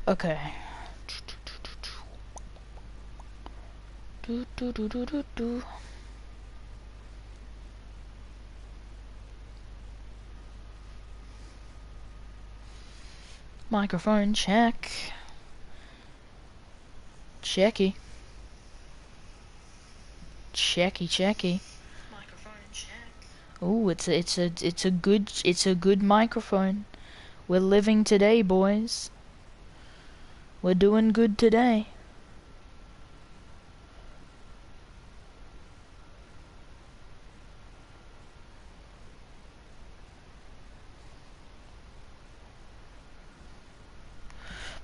Okay. Do do do do do do. Microphone check. Checky. Checky. Oh, it's a good microphone. We're living today, boys. We're doing good today.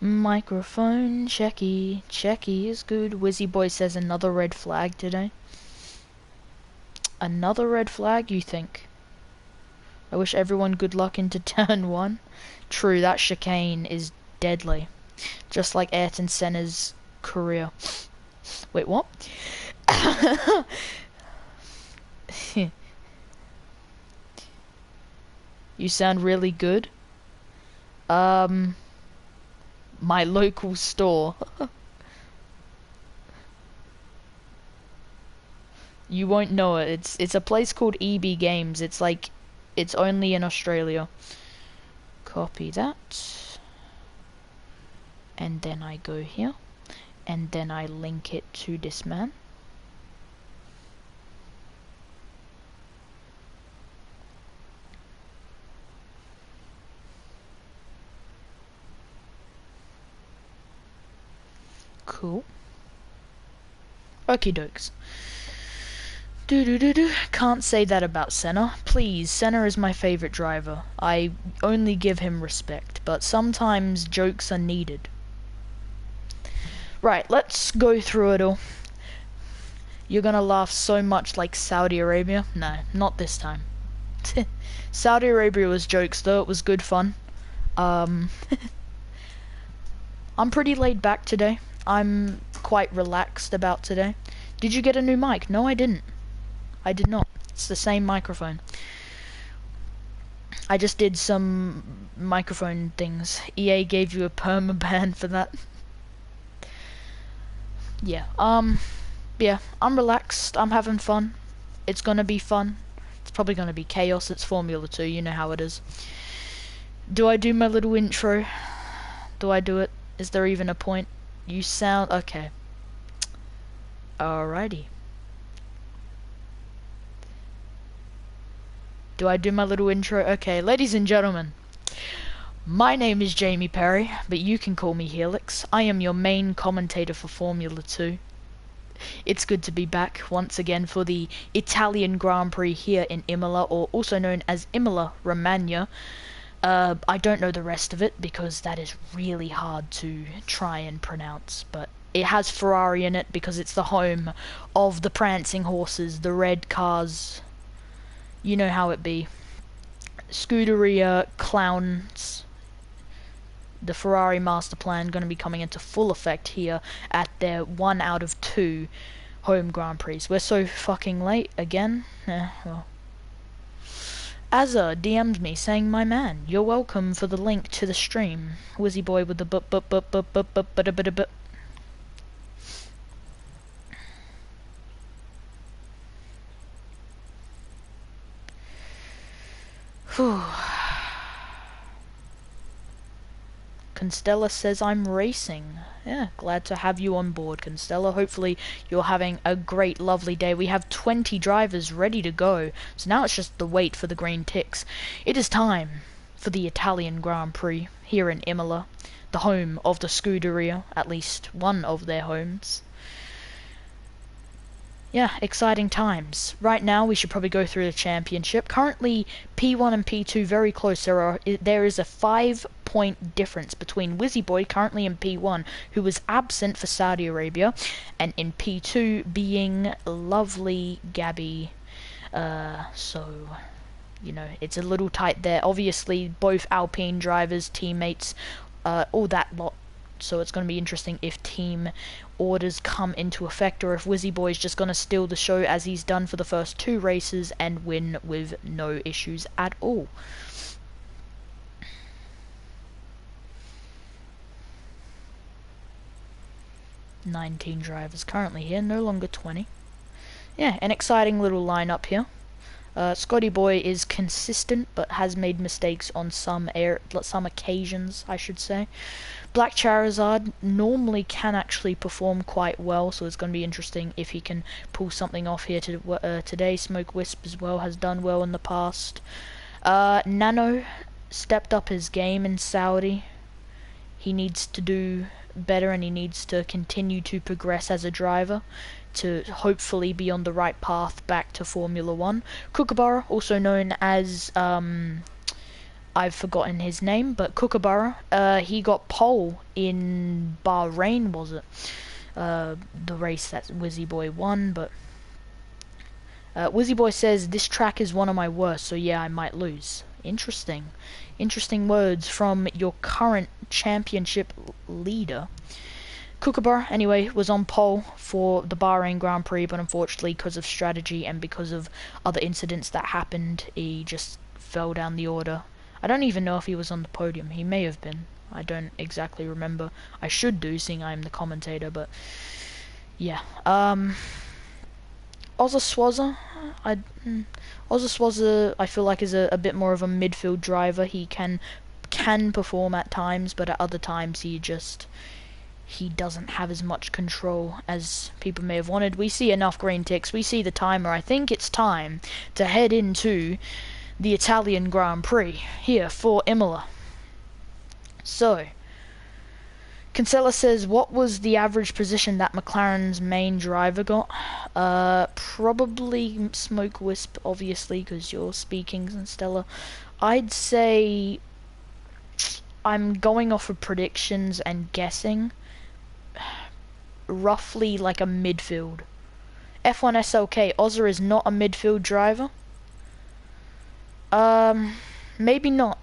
Microphone checky. Checky is good. Wizzy boy says another red flag today. Another red flag, you think? I wish everyone good luck into turn 1. True, that chicane is deadly. Just like Ayrton Senna's career. Wait, what? You sound really good. My local store. You won't know it. It's a place called EB Games. It's like, it's only in Australia. Copy that. And then I go here. And then I link it to this man. Cool. Okie dokes. Can't say that about Senna. Please, Senna is my favorite driver. I only give him respect, but sometimes jokes are needed. Right, let's go through it all. You're gonna laugh so much like Saudi Arabia. No, not this time. Saudi Arabia was jokes though, it was good fun. I'm pretty laid back today. I'm quite relaxed about today. Did you get a new mic? No, I didn't. I did not. It's the same microphone. I just did some microphone things. EA gave you a permaban for that. Yeah, yeah, I'm relaxed. I'm having fun. It's gonna be fun. It's probably gonna be chaos. It's Formula 2, you know how it is. Do I do my little intro? Do I do it? Is there even a point? You sound... okay. Alrighty. Do I do my little intro? Okay, ladies and gentlemen. My name is Jamie Perry, but you can call me Helix. I am your main commentator for Formula 2. It's good to be back once again for the Italian Grand Prix here in Imola, or also known as Imola, Romagna. I don't know the rest of it because that is really hard to try and pronounce, but it has Ferrari in it because it's the home of the prancing horses, the red cars. You know how it be. Scuderia clowns. The Ferrari master plan going to be coming into full effect here at their 1 out of 2 home Grand Prix. We're so fucking late again. Well. Azza DM'd me saying, "My man, you're welcome for the link to the stream." Wizzy boy with the but. Whew. Constella says I'm racing. Yeah, glad to have you on board, Constella. Hopefully you're having a great, lovely day. We have 20 drivers ready to go, so now it's just the wait for the green ticks. It is time for the Italian Grand Prix here in Imola, the home of the Scuderia, at least one of their homes. Yeah, exciting times. Right now, we should probably go through the championship. Currently, P1 and P2 very close. There is a 5-point difference between Wizzy Boy, currently in P1, who was absent for Saudi Arabia, and in P2 being lovely Gabby. So, you know, it's a little tight there. Obviously, both Alpine drivers, teammates, all that lot. So it's going to be interesting if team orders come into effect, or if Wizzy Boy's just going to steal the show as he's done for the first 2 races and win with no issues at all. 19 drivers currently here, no longer 20. Yeah, an exciting little lineup here. Scotty Boy is consistent, but has made mistakes on some occasions, I should say. Black Charizard normally can actually perform quite well, so it's going to be interesting if he can pull something off here today. Smoke Wisp as well has done well in the past. Nano stepped up his game in Saudi. He needs to do better, and he needs to continue to progress as a driver to hopefully be on the right path back to Formula 1. Kookaburra, also known as, I've forgotten his name, but Kookaburra, he got pole in Bahrain, was it? The race that Wizzy Boy won, but Wizzy Boy says, this track is one of my worst, so yeah, I might lose. Interesting. Interesting words from your current championship leader. Kookaburra, anyway, was on pole for the Bahrain Grand Prix, but unfortunately, because of strategy and because of other incidents that happened, he just fell down the order. I don't even know if he was on the podium. He may have been. I don't exactly remember. I should do, seeing I'm the commentator, but yeah. Ozaswaza, I feel like is a bit more of a midfield driver. He can perform at times, but at other times he doesn't have as much control as people may have wanted. We see enough green ticks. We see the timer. I think it's time to head into the Italian Grand Prix here for Imola. So, Kinsella says, what was the average position that McLaren's main driver got? Probably Smoke Wisp, obviously, because you're speaking, Kinsella. I'd say I'm going off of predictions and guessing. Roughly like a midfield. F1 SLK, Ozza is not a midfield driver. Maybe not.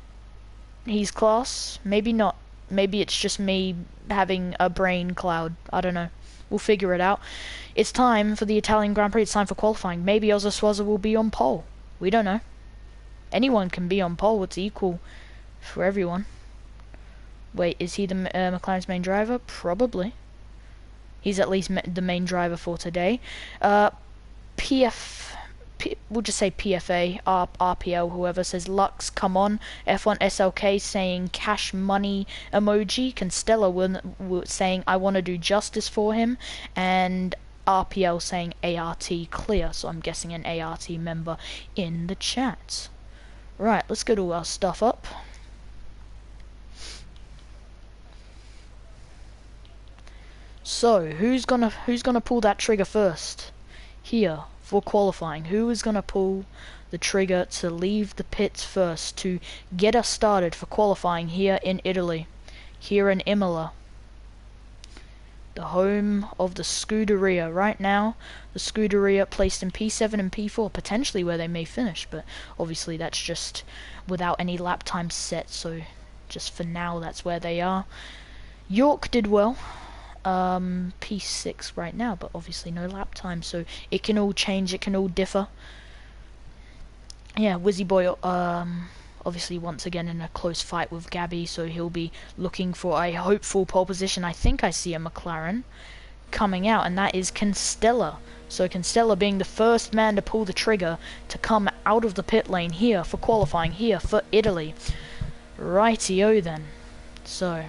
He's class. Maybe not. Maybe it's just me having a brain cloud. I don't know. We'll figure it out. It's time for the Italian Grand Prix. It's time for qualifying. Maybe Ozza Swaza will be on pole. We don't know. Anyone can be on pole. It's equal for everyone. Wait, is he the McLaren's main driver? Probably. He's at least the main driver for today. We'll just say PFA, RPL, whoever says Lux, come on. F1 SLK saying cash money emoji. Constella saying I want to do justice for him. And RPL saying ART clear. So I'm guessing an ART member in the chat. Right, let's go to our stuff up. So, who's gonna pull that trigger first? Here, for qualifying. Who is gonna pull the trigger to leave the pits first to get us started for qualifying here in Italy? Here in Imola. The home of the Scuderia. Right now, the Scuderia placed in P7 and P4, potentially where they may finish, but obviously that's just without any lap time set, so just for now that's where they are. York did well. P6 right now, but obviously no lap time, so it can all change, it can all differ. Yeah, Wizzy Boy, obviously once again in a close fight with Gabby, so he'll be looking for a hopeful pole position. I think I see a McLaren coming out, and that is Constella. So Constella being the first man to pull the trigger to come out of the pit lane here for qualifying here for Italy. Rightio then. So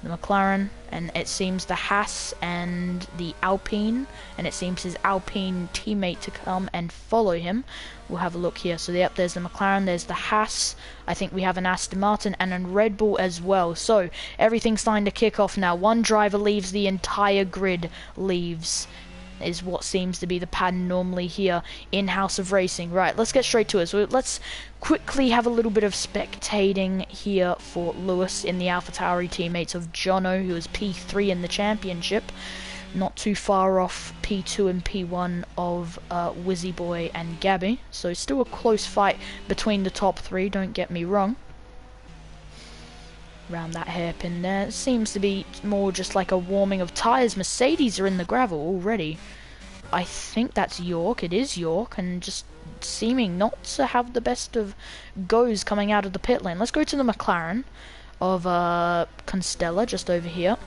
the McLaren, and it seems the Haas and the Alpine, and it seems his Alpine teammate to come and follow him. We'll have a look here. So yep, there's the McLaren, there's the Haas, I think we have an Aston Martin and a Red Bull as well. So everything's starting to kick off now. One driver leaves, the entire grid leaves, is what seems to be the pattern normally here in House of Racing. Right, let's get straight to it. So let's quickly have a little bit of spectating here for Lewis in the AlphaTauri teammates of Jono, who is P3 in the championship. Not too far off P2 and P1 of Wizzy Boy and Gabby. So still a close fight between the top three, don't get me wrong. Around that hairpin there. It seems to be more just like a warming of tyres. Mercedes are in the gravel already. I think that's York. It is York, and just seeming not to have the best of goes coming out of the pit lane. Let's go to the McLaren of Constella just over here.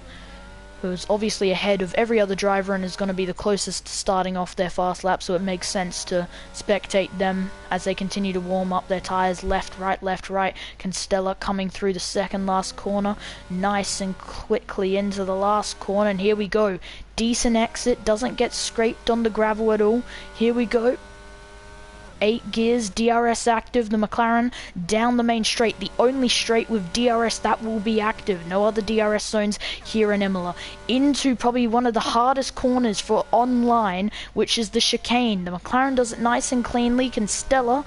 who's obviously ahead of every other driver and is going to be the closest to starting off their fast lap, so it makes sense to spectate them as they continue to warm up their tyres. Left, right. Constella coming through the second last corner, nice and quickly into the last corner, and here we go. Decent exit, doesn't get scraped on the gravel at all. Here we go. 8 gears, DRS active, the McLaren down the main straight, the only straight with DRS that will be active, no other DRS zones here in Imola, into probably one of the hardest corners for online, which is the chicane. The McLaren does it nice and cleanly. Constella,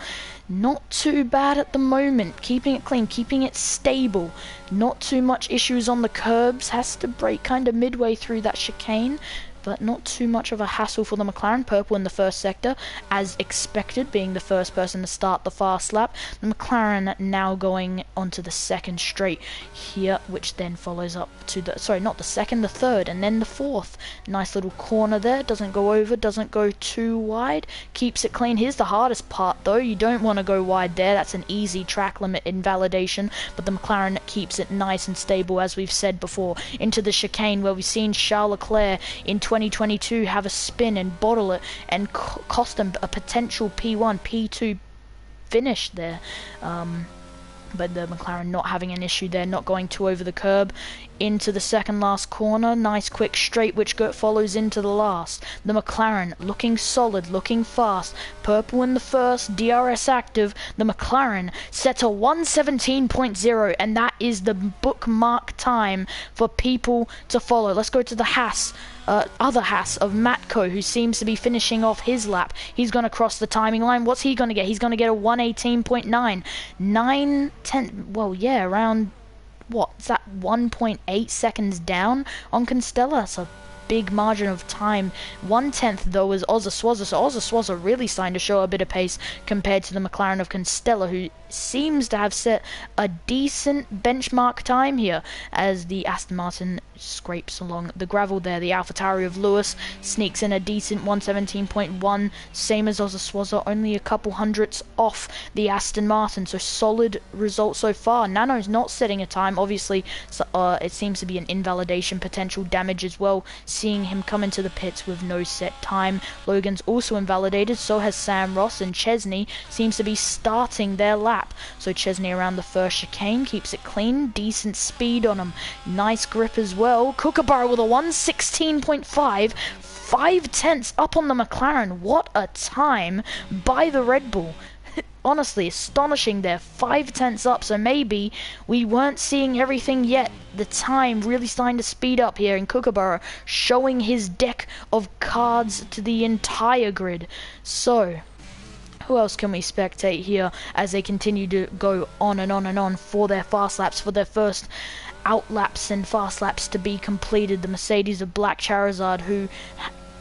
not too bad at the moment, keeping it clean, keeping it stable, not too much issues on the curbs, has to brake kind of midway through that chicane, but not too much of a hassle for the McLaren. Purple in the first sector, as expected, being the first person to start the fast lap. The McLaren now going onto the second straight here, which then follows up to the, sorry, not the second, the third, and then the fourth. Nice little corner there, doesn't go over, doesn't go too wide, keeps it clean. Here's the hardest part though, you don't want to go wide there, that's an easy track limit invalidation, but the McLaren keeps it nice and stable, as we've said before, into the chicane where we've seen Charles Leclerc in 2022 have a spin and bottle it and cost them a potential P1, P2 finish there. But the McLaren not having an issue there, not going too over the curb. Into the second last corner, nice quick straight which follows into the last. The McLaren looking solid, looking fast. Purple in the first, DRS active. The McLaren set a 1:17.0, and that is the bookmark time for people to follow. Let's go to the Haas. Other Haas of Matko, who seems to be finishing off his lap. He's going to cross the timing line. What's he going to get? He's going to get a 1:18.9. 9/10, well, yeah, around, what's that, 1.8 seconds down on Constella. That's a big margin of time. 1/10 though is Ozaswaza, so Ozaswaza really starting to show a bit of pace compared to the McLaren of Constella, who seems to have set a decent benchmark time here as the Aston Martin scrapes along the gravel there. The AlphaTauri of Lewis sneaks in a decent 1:17.1, same as Ozaswaza, only a couple hundredths off the Aston Martin, so solid result so far. Nano's not setting a time, obviously, so, it seems to be an invalidation potential damage as well, seeing him come into the pits with no set time. Logan's also invalidated, so has Sam Ross, and Chesney seems to be starting their lap. So Chesney around the first chicane, keeps it clean, decent speed on him, nice grip as well. Kookaburra with a 1:16.5, 5/10 up on the McLaren. What a time by the Red Bull. Honestly, astonishing there, 5/10 up, so maybe we weren't seeing everything yet. The time really starting to speed up here in Kookaburra, showing his deck of cards to the entire grid. So, who else can we spectate here as they continue to go on and on and on for their fast laps, for their first out laps and fast laps to be completed? The Mercedes of Black Charizard, who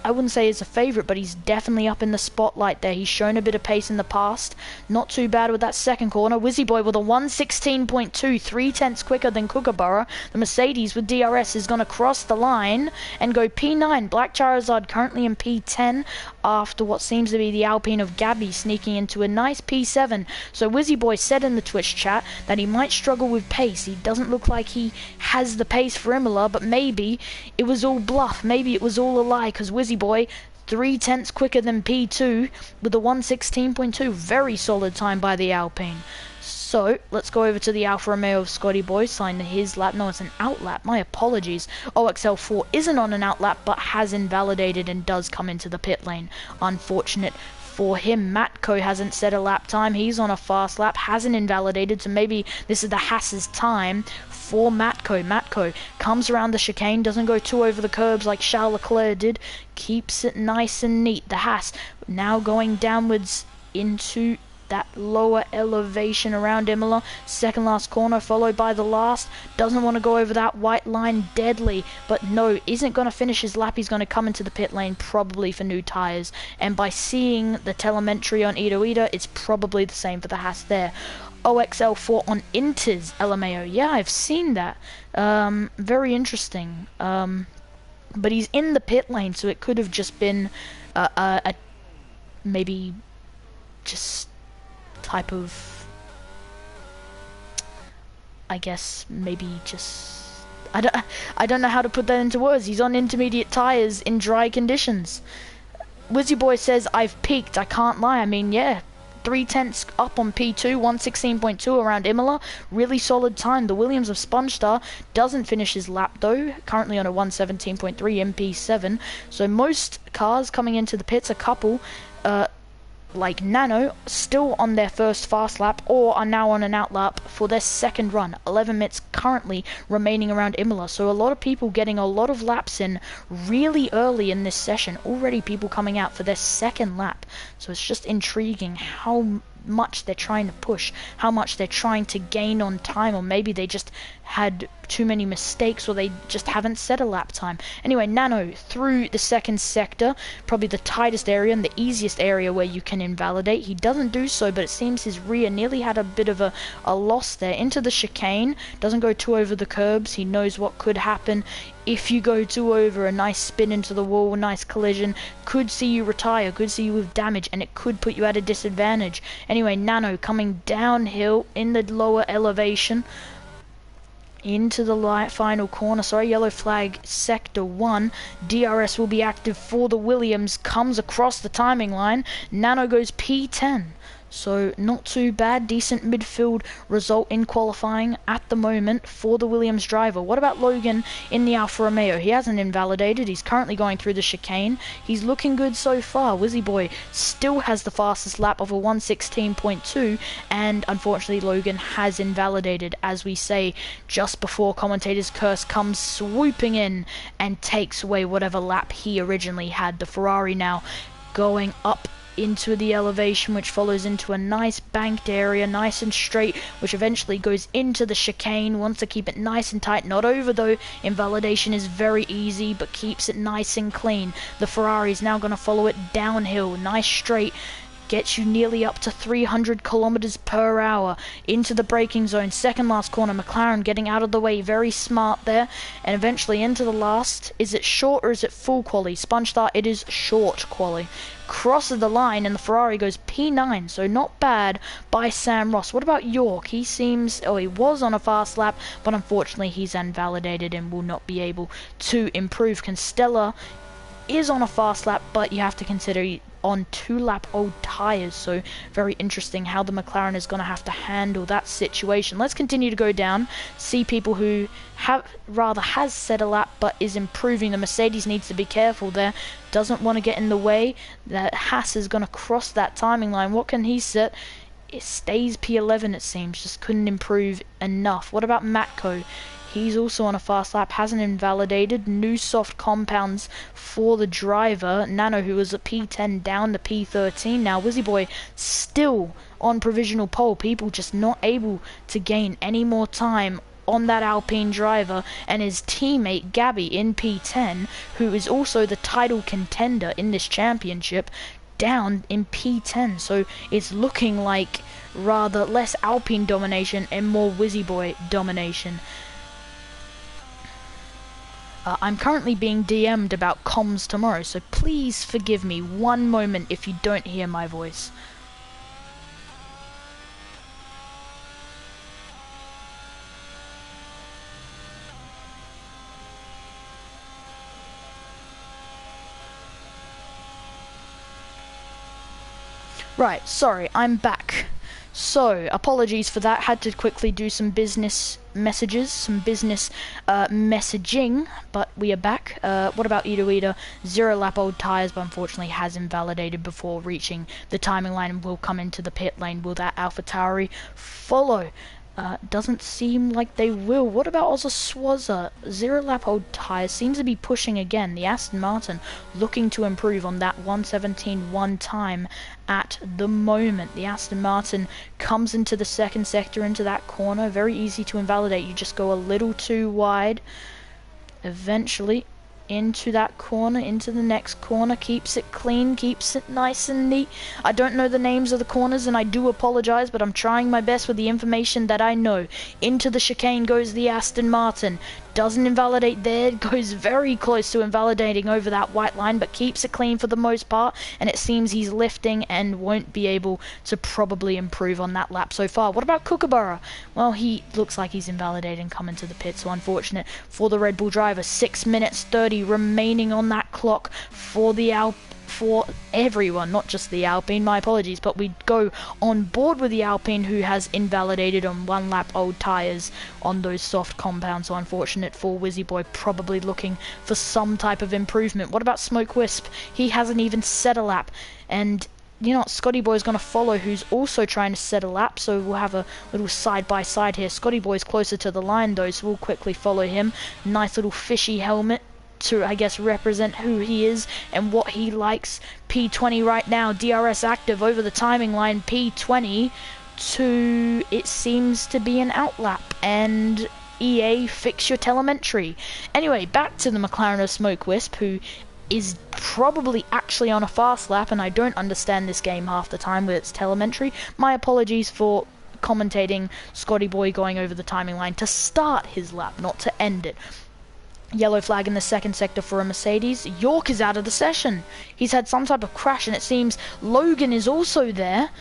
I wouldn't say is a favourite, but he's definitely up in the spotlight there. He's shown a bit of pace in the past. Not too bad with that second corner. Wizzy Boy with a 1:16.2, 3/10 quicker than Kookaburra. The Mercedes with DRS is going to cross the line and go P9. Black Charizard currently in P10 after what seems to be the Alpine of Gabby sneaking into a nice P7. So Wizzy Boy said in the Twitch chat that he might struggle with pace. He doesn't look like he has the pace for Imola, but maybe it was all bluff. Maybe it was all a lie, because Wizzy Boy 3/10 quicker than P2 with a 1:16.2. Very solid time by the Alpine. So let's go over to the Alfa Romeo of Scotty Boy, signed his lap. No, it's an out lap, my apologies. OXL4 isn't on an out lap, but has invalidated and does come into the pit lane. Unfortunate for him. Matko hasn't set a lap time. He's on a fast lap, hasn't invalidated, so maybe this is the Haas's time for Matko. Matko comes around the chicane, doesn't go too over the curbs like Charles Leclerc did, keeps it nice and neat. The Haas now going downwards into that lower elevation around Imola. Second last corner followed by the last. Doesn't want to go over that white line, deadly, but no, isn't going to finish his lap. He's going to come into the pit lane probably for new tyres, and by seeing the telemetry on Ito Ito, it's probably the same for the Haas there. OXL4 on Inter's LMAO. Yeah, I've seen that. Very interesting. But he's in the pit lane, so it could have just been a maybe just type of, I guess, maybe just I don't know how to put that into words. He's on intermediate tyres in dry conditions. Wizzy Boy says, I've peaked. I can't lie. I mean, yeah. 3/10 up on P2, 1:16.2 around Imola. Really solid time. The Williams of Sponge Star doesn't finish his lap though. Currently on a 1:17.3 MP7. So most cars coming into the pits, a couple, like Nano, still on their first fast lap or are now on an out lap for their second run. 11 minutes currently remaining around Imola, so a lot of people getting a lot of laps in really early in this session. Already people coming out for their second lap, so it's just intriguing how much they're trying to push, how much they're trying to gain on time, or maybe they just had too many mistakes, or they just haven't set a lap time. Anyway, Nano through the second sector, probably the tightest area and the easiest area where you can invalidate. He doesn't do so, but it seems his rear nearly had a bit of a loss there. Into the chicane, doesn't go too over the curbs. He knows what could happen if you go too over. A nice spin into the wall, a nice collision, could see you retire, could see you with damage, and it could put you at a disadvantage. Anyway, Nano coming downhill in the lower elevation into the final corner. Sorry, yellow flag, sector 1. DRS will be active for the Williams. Comes across the timing line. Nano goes P10. So not too bad, decent midfield result in qualifying at the moment for the Williams driver. What about Logan in the Alfa Romeo? He hasn't invalidated, he's currently going through the chicane. He's looking good so far. Wizzy Boy still has the fastest lap of a 1:16.2, and unfortunately Logan has invalidated, as we say, just before commentator's curse comes swooping in and takes away whatever lap he originally had. The Ferrari now going up into the elevation, which follows into a nice banked area, nice and straight, which eventually goes into the chicane. Wants to keep it nice and tight, not over though. Invalidation is very easy, but keeps it nice and clean. The Ferrari is now going to follow it downhill, nice straight, gets you nearly up to 300 kilometers per hour into the braking zone. Second last corner, McLaren getting out of the way, very smart there, and eventually into the last. Is it short or is it full quali? Sponge Star, it is short quali. Crosses the line and the Ferrari goes P9, so not bad by Sam Ross. What about York? He seems, he was on a fast lap, but unfortunately he's invalidated and will not be able to improve. Constella is on a fast lap, but you have to consider on 2-lap-old tyres, so very interesting how the McLaren is going to have to handle that situation. Let's continue to go down, see people who has set a lap but is improving. The Mercedes needs to be careful there, doesn't want to get in the way. That Haas is going to cross that timing line. What can he set? It stays P11, it seems, just couldn't improve enough. What about Matko? He's also on a fast lap, hasn't invalidated. New soft compounds for the driver. Nano, who was at P10, down to P13 now. Wizzy Boy still on provisional pole. People just not able to gain any more time on that Alpine driver, and his teammate Gabby in P10, who is also the title contender in this championship, down in P10. So it's looking like rather less Alpine domination and more Wizzy Boy domination. I'm currently being DM'd about comms tomorrow, so please forgive me one moment if you don't hear my voice. Right, sorry, I'm back. So, apologies for that, had to quickly do some business messages, some business messaging, but we are back. What about Ida? 0-lap-old tyres, but unfortunately has invalidated before reaching the timing line and will come into the pit lane. Will that AlphaTauri follow? Doesn't seem like they will. What about Ozaswaza? 0-lap-old tyres seems to be pushing again. The Aston Martin looking to improve on that 1:17.1 time at the moment. The Aston Martin comes into the second sector, into that corner. Very easy to invalidate. You just go a little too wide. Eventually into that corner, into the next corner, keeps it clean, keeps it nice and neat. I don't know the names of the corners and I do apologize, but I'm trying my best with the information that I know. Into the chicane goes the Aston Martin, doesn't invalidate there, goes very close to invalidating over that white line, but keeps it clean for the most part, and it seems he's lifting and won't be able to probably improve on that lap so far. What about Kookaburra? Well, he looks like he's invalidating coming to the pit, so unfortunate for the Red Bull driver. 6 minutes 30 remaining on that clock for the for everyone, not just the Alpine, my apologies, but we go on board with the Alpine, who has invalidated on 1 lap old tyres on those soft compounds, so unfortunate for Wizzy Boy, probably looking for some type of improvement. What about Smoke Wisp? He hasn't even set a lap, and you know, Scotty Boy's going to follow, who's also trying to set a lap, so we'll have a little side-by-side here. Scotty Boy's closer to the line, though, so we'll quickly follow him. Nice little fishy helmet to, I guess, represent who he is and what he likes. P20 right now, DRS active over the timing line. P20 to, it seems to be an outlap, and EA, fix your telemetry. Anyway, back to the McLaren of Smoke Wisp, who is probably actually on a fast lap, and I don't understand this game half the time with its telemetry. My apologies for commentating Scotty Boy going over the timing line to start his lap, not to end it. Yellow flag in the second sector for a Mercedes. York is out of the session. He's had some type of crash, and it seems Logan is also there.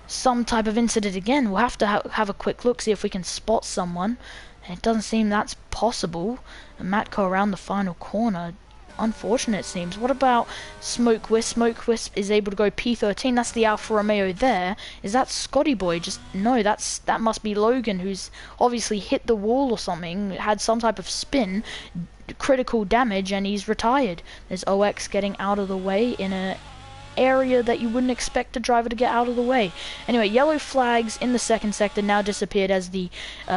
Some type of incident again. We'll have to have a quick look, see if we can spot someone. And it doesn't seem that's possible. And Matko around the final corner. Unfortunate, it seems. What about Smoke Wisp? Smoke Wisp is able to go P13. That's the Alfa Romeo there. Is that Scotty Boy? Just no, that must be Logan, who's obviously hit the wall or something, had some type of spin, critical damage, and he's retired. There's OX getting out of the way in a area that you wouldn't expect a driver to get out of the way. Anyway, yellow flags in the second sector now disappeared as the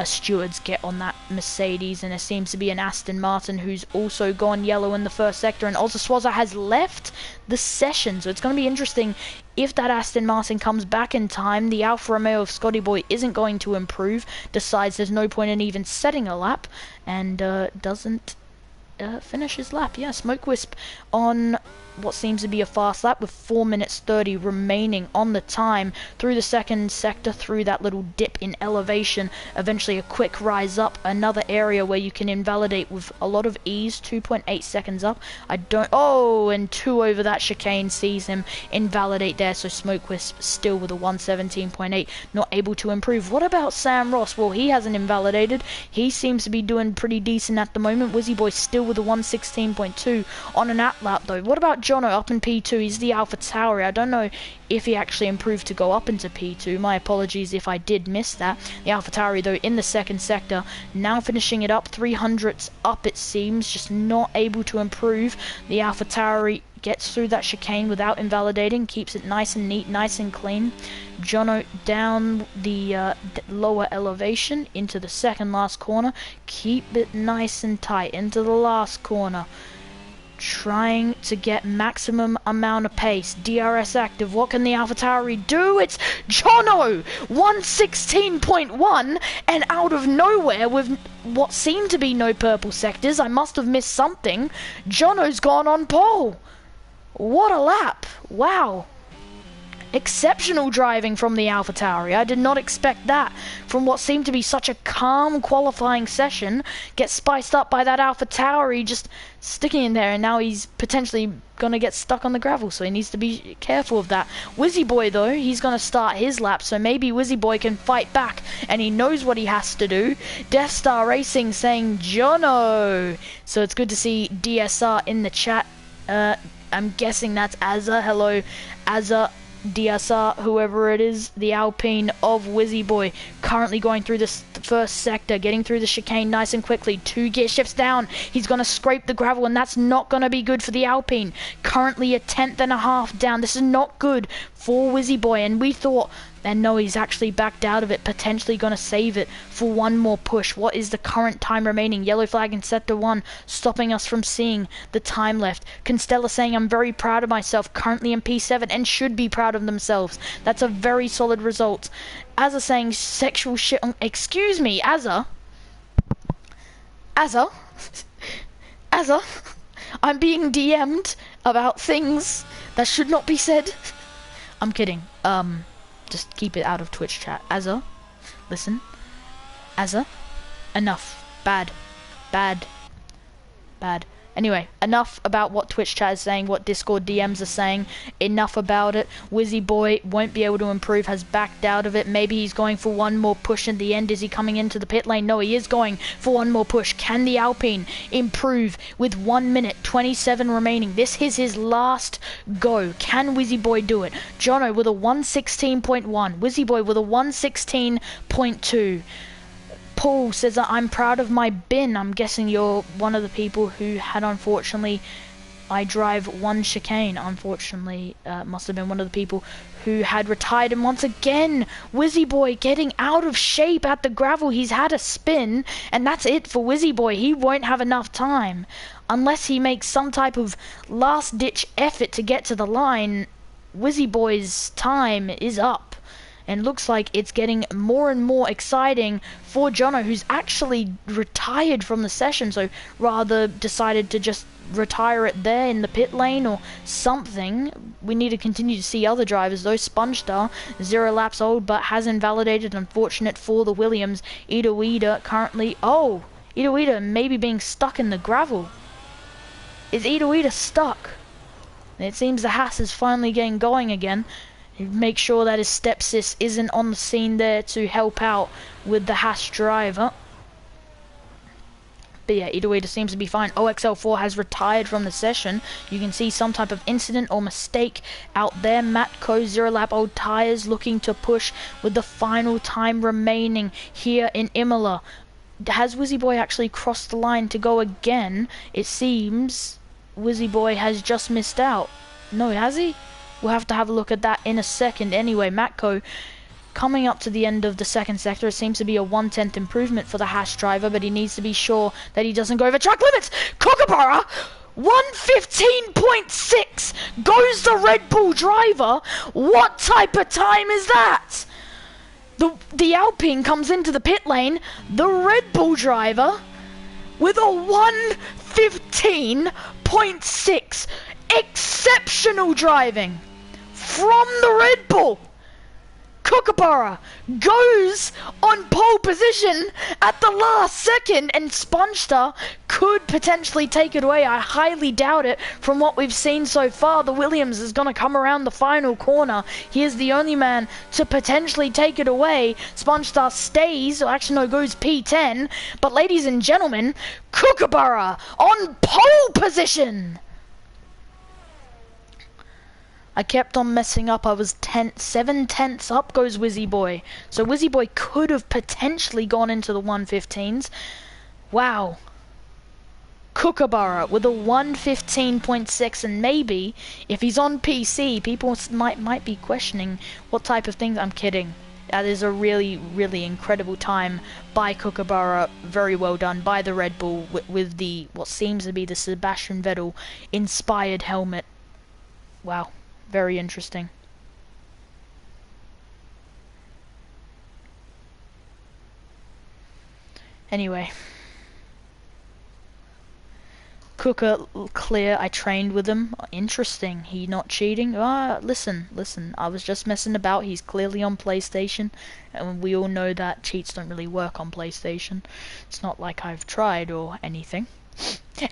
stewards get on that Mercedes, and there seems to be an Aston Martin who's also gone yellow in the first sector, and Ozaswaza has left the session, so it's going to be interesting if that Aston Martin comes back in time. The Alfa Romeo of Scotty Boy isn't going to improve, decides there's no point in even setting a lap, and doesn't finish his lap. Yeah, Smoke Wisp on what seems to be a fast lap with 4 minutes 30 remaining on the time through the second sector, through that little dip in elevation, eventually a quick rise up, another area where you can invalidate with a lot of ease. 2.8 seconds up. And 2 over that chicane sees him invalidate there, so Smoke Wisp still with a 117.8, not able to improve. What about Sam Ross? Well, he hasn't invalidated. He seems to be doing pretty decent at the moment. Wizzy Boy still with a 116.2 on an outlap though. What about Jono up in P2? He's the Alpha Tauri. I don't know if he actually improved to go up into P2. My apologies if I did miss that. The Alpha Tauri though in the second sector, now finishing it up, 300s up it seems, just not able to improve. The Alpha Tauri gets through that chicane without invalidating, keeps it nice and neat, nice and clean. Jono down the lower elevation into the second last corner, keep it nice and tight into the last corner, trying to get maximum amount of pace. DRS active. What can the AlphaTauri do? It's Jono! 116.1, and out of nowhere with what seemed to be no purple sectors, I must have missed something, Jono's gone on pole. What a lap. Wow. Exceptional driving from the AlphaTauri. I did not expect that from what seemed to be such a calm qualifying session. Gets spiced up by that AlphaTauri just sticking in there, and now he's potentially going to get stuck on the gravel, so he needs to be careful of that. Wizzy Boy though, he's going to start his lap, so maybe Wizzy Boy can fight back, and he knows what he has to do. Death Star Racing saying Jono. So it's good to see DSR in the chat. I'm guessing that's Azza. Hello Azza, DSR, whoever it is, the Alpine of Wizzy Boy, currently going through this first sector, getting through the chicane nice and quickly. 2 gear shifts down, he's going to scrape the gravel, and that's not going to be good for the Alpine. Currently a 1/10.5 down. This is not good for Wizzy Boy, and we thought, and no, he's actually backed out of it, potentially going to save it for one more push. What is the current time remaining? Yellow flag in sector 1, stopping us from seeing the time left. Constella saying, I'm very proud of myself, currently in P7, and should be proud of themselves. That's a very solid result. Azza saying, sexual shit on... Excuse me, Azza? Azza? Azza? I'm being DM'd about things that should not be said. I'm kidding. Just keep it out of Twitch chat. Azza, listen. Azza, enough. Bad. Bad. Bad. Anyway, enough about what Twitch chat is saying, what Discord DMs are saying. Enough about it. Wizzy Boy won't be able to improve, has backed out of it. Maybe he's going for one more push in the end. Is he coming into the pit lane? No, he is going for one more push. Can the Alpine improve with 1 minute 27 remaining? This is his last go. Can Wizzy Boy do it? Jono with a 116.1. Wizzy Boy with a 116.2. Paul says that I'm proud of my bin. I'm guessing you're one of the people who had, unfortunately, I drive one chicane. Unfortunately, must have been one of the people who had retired. And once again, Wizzy Boy getting out of shape at the gravel. He's had a spin, and that's it for Wizzy Boy. He won't have enough time. Unless he makes some type of last-ditch effort to get to the line, Wizzy Boy's time is up. And looks like it's getting more and more exciting for Jono, who's actually retired from the session, so rather decided to just retire it there in the pit lane or something. We need to continue to see other drivers, though. Sponge Star, 0 laps old, but has invalidated. Unfortunate for the Williams. Ida Weeda currently... Oh! Ida Weeda maybe being stuck in the gravel. Is Ida Weeda stuck? It seems the Haas is finally getting going again. Make sure that his stepsis isn't on the scene there to help out with the Haas driver. But yeah, either way, it seems to be fine. OXL4 has retired from the session. You can see some type of incident or mistake out there. Matco, 0 lap old tires, looking to push with the final time remaining here in Imola. Has Wizzy Boy actually crossed the line to go again? It seems Wizzy Boy has just missed out. No, has he? We'll have to have a look at that in a second. Anyway, Matco coming up to the end of the second sector. It seems to be a 1/10 improvement for the Haas driver, but he needs to be sure that he doesn't go over track limits. Kookaburra, 1:15.6 goes the Red Bull driver. What type of time is that? The Alpine comes into the pit lane. The Red Bull driver with a 1:15.6. Exceptional driving from the Red Bull. Kookaburra goes on pole position at the last second, and Spongestar could potentially take it away. I highly doubt it from what we've seen so far. The Williams is going to come around the final corner. He is the only man to potentially take it away. Spongestar stays, or actually no, goes P10. But ladies and gentlemen, Kookaburra on pole position. I kept on messing up. I was 7/10 up goes Wizzy Boy. So Wizzy Boy could have potentially gone into the 1:15s. Wow. Kookaburra with a 1:15.6, and maybe if he's on PC, people might be questioning what type of things. I'm kidding. That is a really, really incredible time by Kookaburra. Very well done by the Red Bull with the what seems to be the Sebastian Vettel inspired helmet. Wow. Very interesting. Anyway. Cooker clear. I trained with him. Interesting. He not cheating. Listen. I was just messing about. He's clearly on PlayStation. And we all know that cheats don't really work on PlayStation. It's not like I've tried or anything.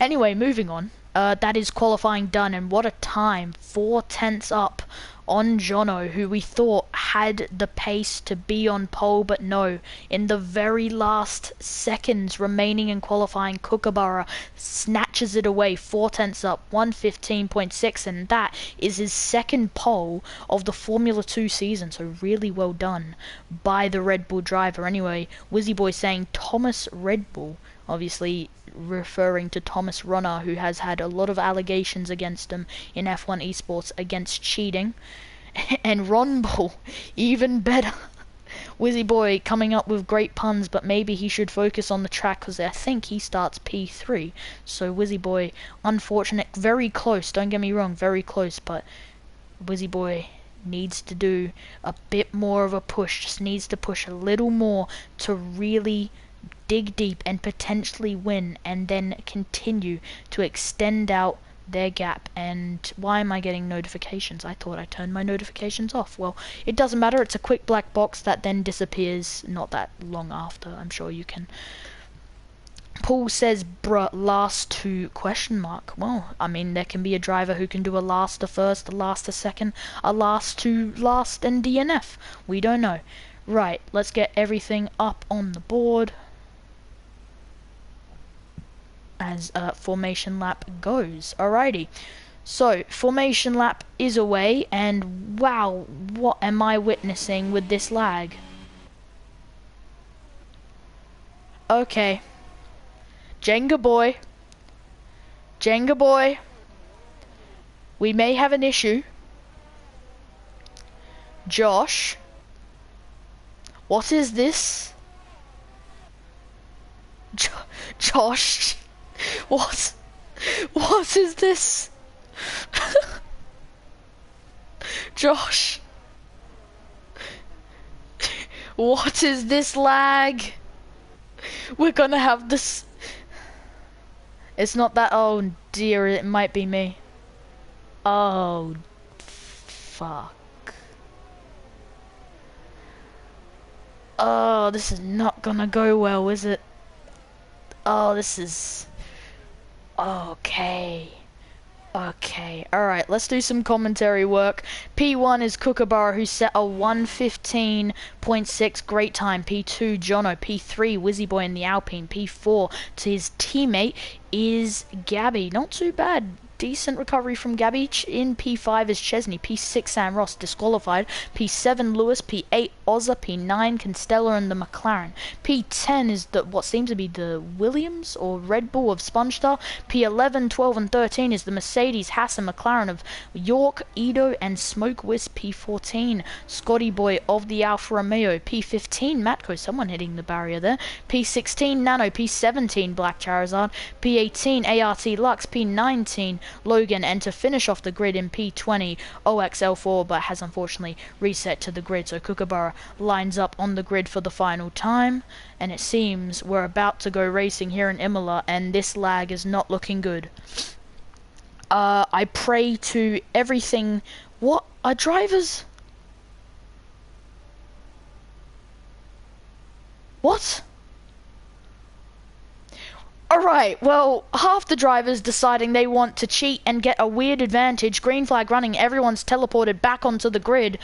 Anyway, moving on. That is qualifying done, and what a time. 4/10 up on Jono, who we thought had the pace to be on pole, but no. In the very last seconds remaining in qualifying, Kookaburra snatches it away. 4/10 up, 1:15.6, and that is his second pole of the Formula 2 season, so really well done by the Red Bull driver. Anyway, Wizzy Boy saying Thomas Red Bull, obviously referring to Thomas Runner, who has had a lot of allegations against him in F1 esports against cheating. And Ron Bull, even better. Wizzy Boy coming up with great puns, but maybe he should focus on the track because I think he starts P3. So Wizzy Boy, unfortunate, very close, don't get me wrong, very close, but Wizzy Boy needs to do a bit more of a push, just needs to push a little more to really dig deep and potentially win, and then continue to extend out their gap. And why am I getting notifications? I thought I turned my notifications off. Well, it doesn't matter. It's a quick black box that then disappears not that long after. I'm sure you can Paul says, bruh, last two question mark. Well, I mean, there can be a driver who can do a last to first, a last to second, a last to last, and DNF. We don't know. Right, let's get everything up on the board as formation lap goes. Alrighty. So, formation lap is away, and wow, what am I witnessing with this lag? Okay. Jenga boy. Jenga boy. We may have an issue. Josh. What is this? Josh. What? What is this? Josh. What is this lag? We're gonna have this. It's not that. Oh dear, it might be me. Oh, fuck. Oh, this is not gonna go well, is it? Oh, this is... Okay. Okay, alright, let's do some commentary work. P1 is Kookaburra, who set a 1:15.6, great time. P2, Jono. P3, Wizzy Boy in the Alpine. P4, to his teammate, is Gabby. Not too bad. Decent recovery from Gabby. In P5 is Chesney. P6, Sam Ross, disqualified. P7, Lewis. P8, Ozza. P9, Constella and the McLaren. P10 is the what seems to be the Williams or Red Bull of Spongestar. P11, 12 and 13 is the Mercedes, Haas and McLaren of York, Edo and Smoke Wisp. P14, Scotty Boy of the Alfa Romeo. P15, Matko, someone hitting the barrier there. P16, Nano. P17, Black Charizard. P18, ART Lux. P19, Logan, and to finish off the grid in P20, OXL4, but has unfortunately reset to the grid, so Kookaburra lines up on the grid for the final time, and it seems we're about to go racing here in Imola, and this lag is not looking good. I pray to everything. What are drivers? What? Alright, well, half the drivers deciding they want to cheat and get a weird advantage. Green flag running, everyone's teleported back onto the grid.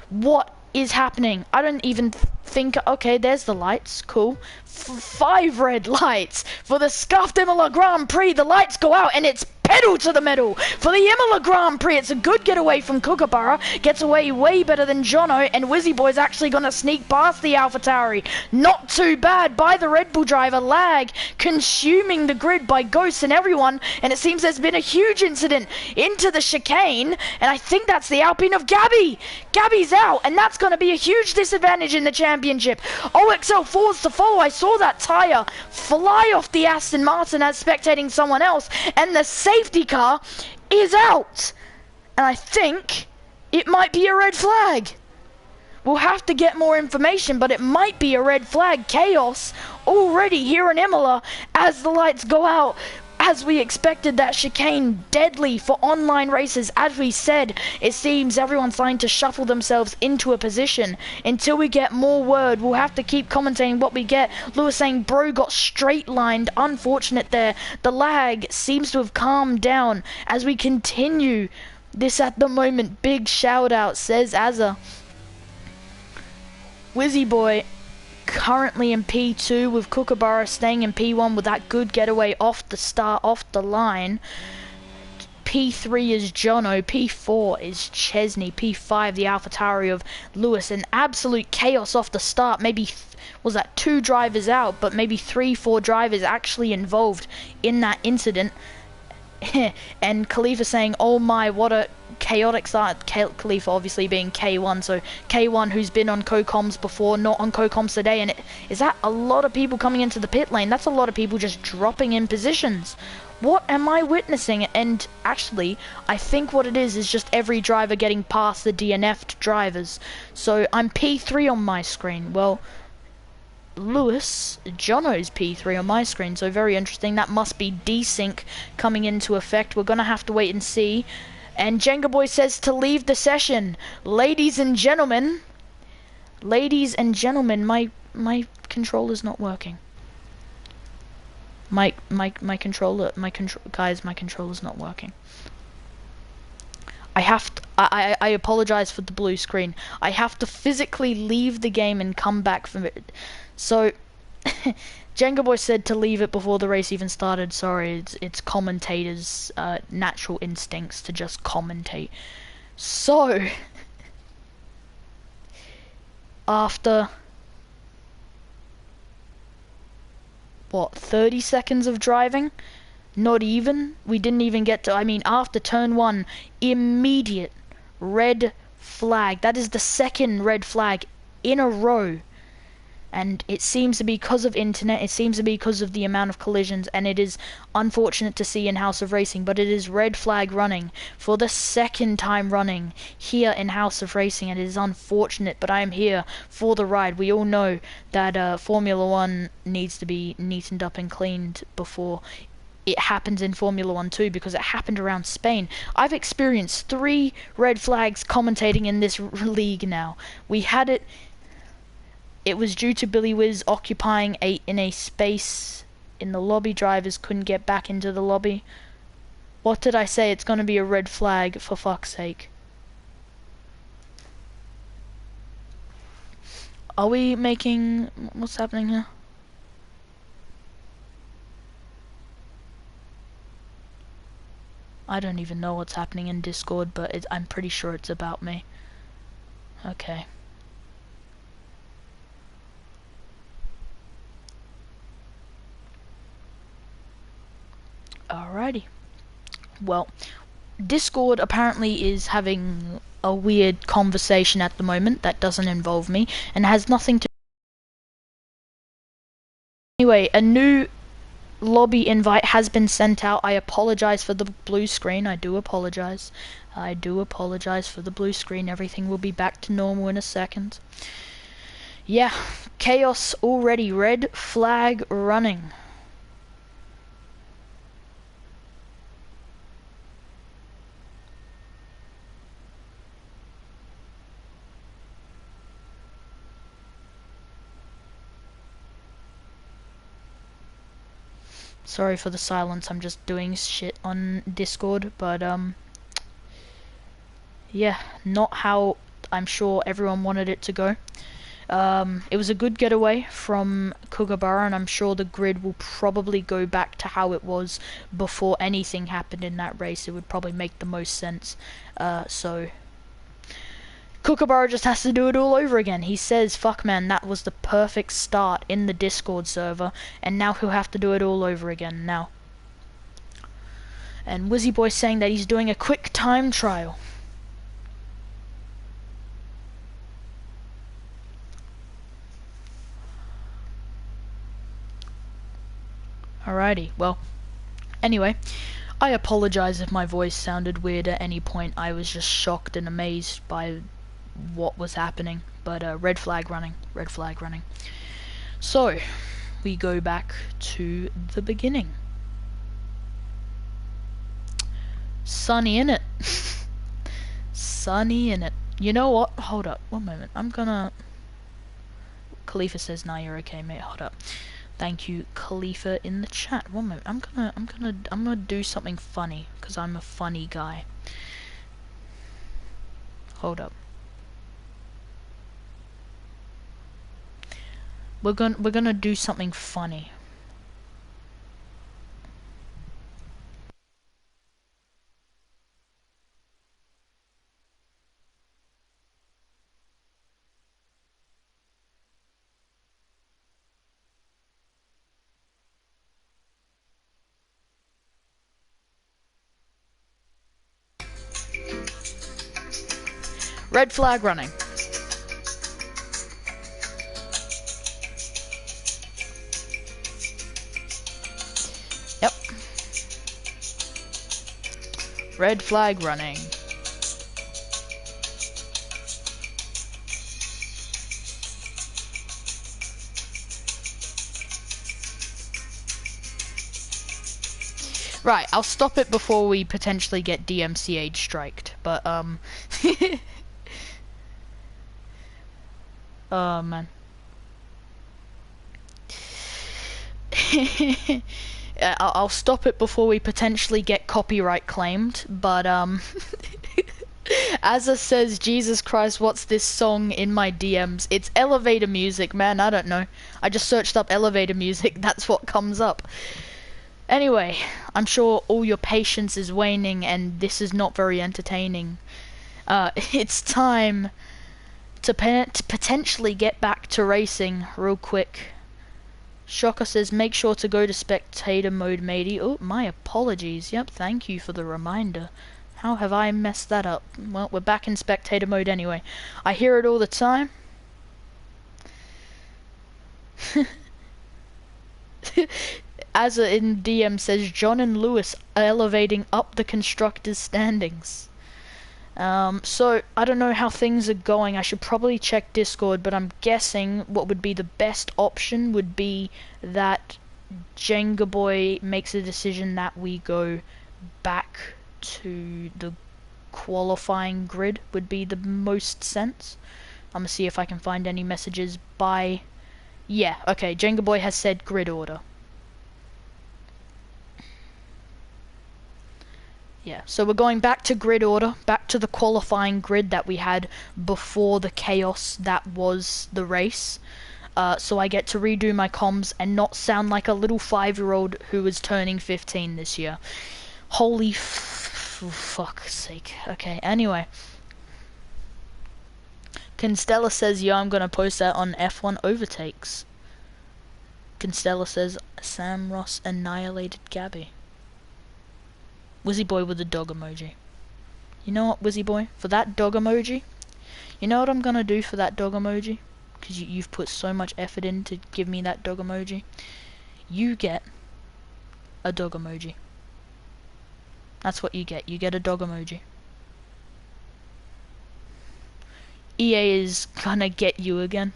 What is happening? I don't even think... Okay, there's the lights, cool. 5 red lights for the scuffed Imola Grand Prix. The lights go out and it's pedal to the metal for the Imola Grand Prix. It's a good getaway from Kookaburra. Gets away way better than Jono, and Wizzy Boy's actually going to sneak past the AlphaTauri. Not too bad by the Red Bull driver. Lag consuming the grid by Ghost and everyone, and it seems there's been a huge incident into the chicane, and I think that's the Alpine of Gabby. Gabby's out, and that's going to be a huge disadvantage in the championship. OXL4's to follow. I saw that tyre fly off the Aston Martin as spectating someone else, and the safety car is out, and I think it might be a red flag. We'll have to get more information, but it might be a red flag. Chaos already here in Imola as the lights go out. As we expected, that chicane deadly for online races. As we said, it seems everyone's starting to shuffle themselves into a position. Until we get more word, we'll have to keep commentating what we get. Lewis saying bro got straight lined. Unfortunate there. The lag seems to have calmed down as we continue this at the moment. Big shout out, says Azza. Wizzy Boy currently in P2 with Kookaburra staying in P1 with that good getaway off the start, off the line. P3 is Jono, P4 is Chesney, P5 the AlphaTauri of Lewis. An absolute chaos off the start. Maybe was that 2 drivers out, but maybe 3-4 drivers actually involved in that incident. And Khalifa saying, oh my, what a chaotic start. Khalifa obviously being K1, so K1 who's been on co-coms before, not on co-coms today. And is that a lot of people coming into the pit lane? That's a lot of people just dropping in positions. What am I witnessing? And actually, I think what it is just every driver getting past the DNF'd drivers. So I'm P3 on my screen. Well, Lewis, Jono's P3 on my screen, so very interesting. That must be desync coming into effect. We're gonna have to wait and see. And Jenga Boy says to leave the session. Ladies and gentlemen, my controller's not working. My controller, guys, my controller's not working. I apologize for the blue screen. I have to physically leave the game and come back from it. So, Jenga Boy said to leave it before the race even started. Sorry, it's commentators' natural instincts to just commentate. So, after what, 30 seconds of driving? Not even. We didn't even get to, I mean, after turn 1, immediate red flag. That is the second red flag in a row. And it seems to be because of internet, it seems to be because of the amount of collisions, and it is unfortunate to see in House of Racing, but it is red flag running for the second time running here in House of Racing, and it is unfortunate, but I am here for the ride. We all know that Formula 1 needs to be neatened up and cleaned before it happens in Formula 1 too, because it happened around Spain. I've experienced 3 red flags commentating in this league now. We had it. It was due to Billy Wiz occupying in a space in the lobby. Drivers couldn't get back into the lobby. What did I say? It's gonna be a red flag, for fuck's sake. Are we making... What's happening here? I don't even know what's happening in Discord, but I'm pretty sure it's about me. Okay. Alrighty. Well, Discord apparently is having a weird conversation at the moment that doesn't involve me and has nothing to... Anyway, a new lobby invite has been sent out. I apologize for the blue screen. I do apologize. I do apologize for the blue screen. Everything will be back to normal in a second. Yeah, chaos already. Red flag running. Sorry for the silence, I'm just doing shit on Discord, but yeah, not how I'm sure everyone wanted it to go. It was a good getaway from Kookaburra, and I'm sure the grid will probably go back to how it was before anything happened in that race. It would probably make the most sense. So Kookaburra just has to do it all over again. He says, fuck man, that was the perfect start in the Discord server, and now he'll have to do it all over again now. And Wizzy Boy saying that he's doing a quick time trial. Alrighty, well, anyway, I apologize if my voice sounded weird at any point. I was just shocked and amazed by what was happening. But red flag running, red flag running. So, we go back to the beginning. Sunny in it. Sunny in it. You know what? Hold up, one moment. I'm gonna... Khalifa says, nah, you're okay, mate. Hold up. Thank you, Khalifa, in the chat. One moment. I'm gonna do something funny, because I'm a funny guy. Hold up. We're gonna do something funny. Red flag running. Yep. Red flag running. Right, I'll stop it before we potentially get DMCA striked, but oh man. I'll stop it before we potentially get copyright claimed, but Azza says, Jesus Christ, what's this song in my DMs? It's elevator music, man, I don't know. I just searched up elevator music, that's what comes up. Anyway, I'm sure all your patience is waning and this is not very entertaining. It's time to potentially get back to racing real quick. Shocker says, make sure to go to spectator mode, matey. Oh, my apologies. Yep, thank you for the reminder. How have I messed that up? Well, we're back in spectator mode anyway. I hear it all the time. As in DM says, John and Lewis elevating up the constructors' standings. So, I don't know how things are going. I should probably check Discord, but I'm guessing what would be the best option would be that Jenga Boy makes a decision that we go back to the qualifying grid would be the most sense. I'm gonna see if I can find any messages by... Yeah, okay, Jenga Boy has said grid order. Yeah, so we're going back to grid order, back to the qualifying grid that we had before the chaos that was the race. So I get to redo my comms and not sound like a little 5-year-old who is turning 15 this year. Holy fuck's sake. Okay, anyway. Constella says, yeah, I'm gonna post that on F1 Overtakes. Constella says, Sam Ross annihilated Gabby. Wizzy Boy with the dog emoji. You know what, Wizzy Boy? For that dog emoji, you know what I'm gonna do for that dog emoji? Because you've put so much effort in to give me that dog emoji. You get a dog emoji. That's what you get. You get a dog emoji. EA is gonna get you again.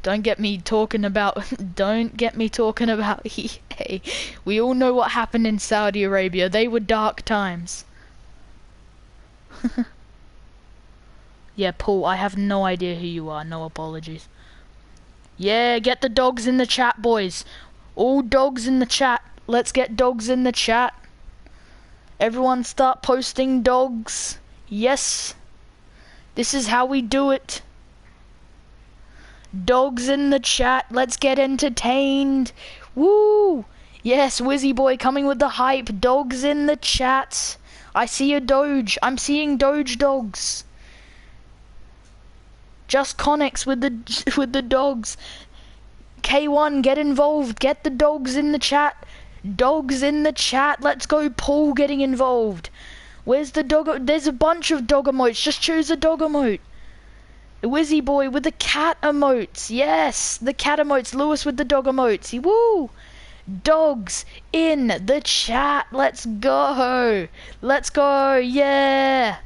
Don't get me talking about EA. We all know what happened in Saudi Arabia. They were dark times. Yeah, Paul, I have no idea who you are. No apologies. Yeah, get the dogs in the chat, boys. All dogs in the chat. Let's get dogs in the chat. Everyone start posting dogs. Yes. This is how we do it. Dogs in the chat, let's get entertained. Woo! Yes, Wizzy Boy coming with the hype. Dogs in the chat. I see a Doge. I'm seeing Doge dogs. Just Connix with the dogs. K1, get involved. Get the dogs in the chat. Dogs in the chat. Let's go, Paul getting involved. Where's the dog? There's a bunch of dog emotes. Just choose a dog emote. Wizzy Boy with the cat emotes. Yes, the cat emotes. Lewis with the dog emotes. Woo! Dogs in the chat. Let's go. Let's go. Yeah.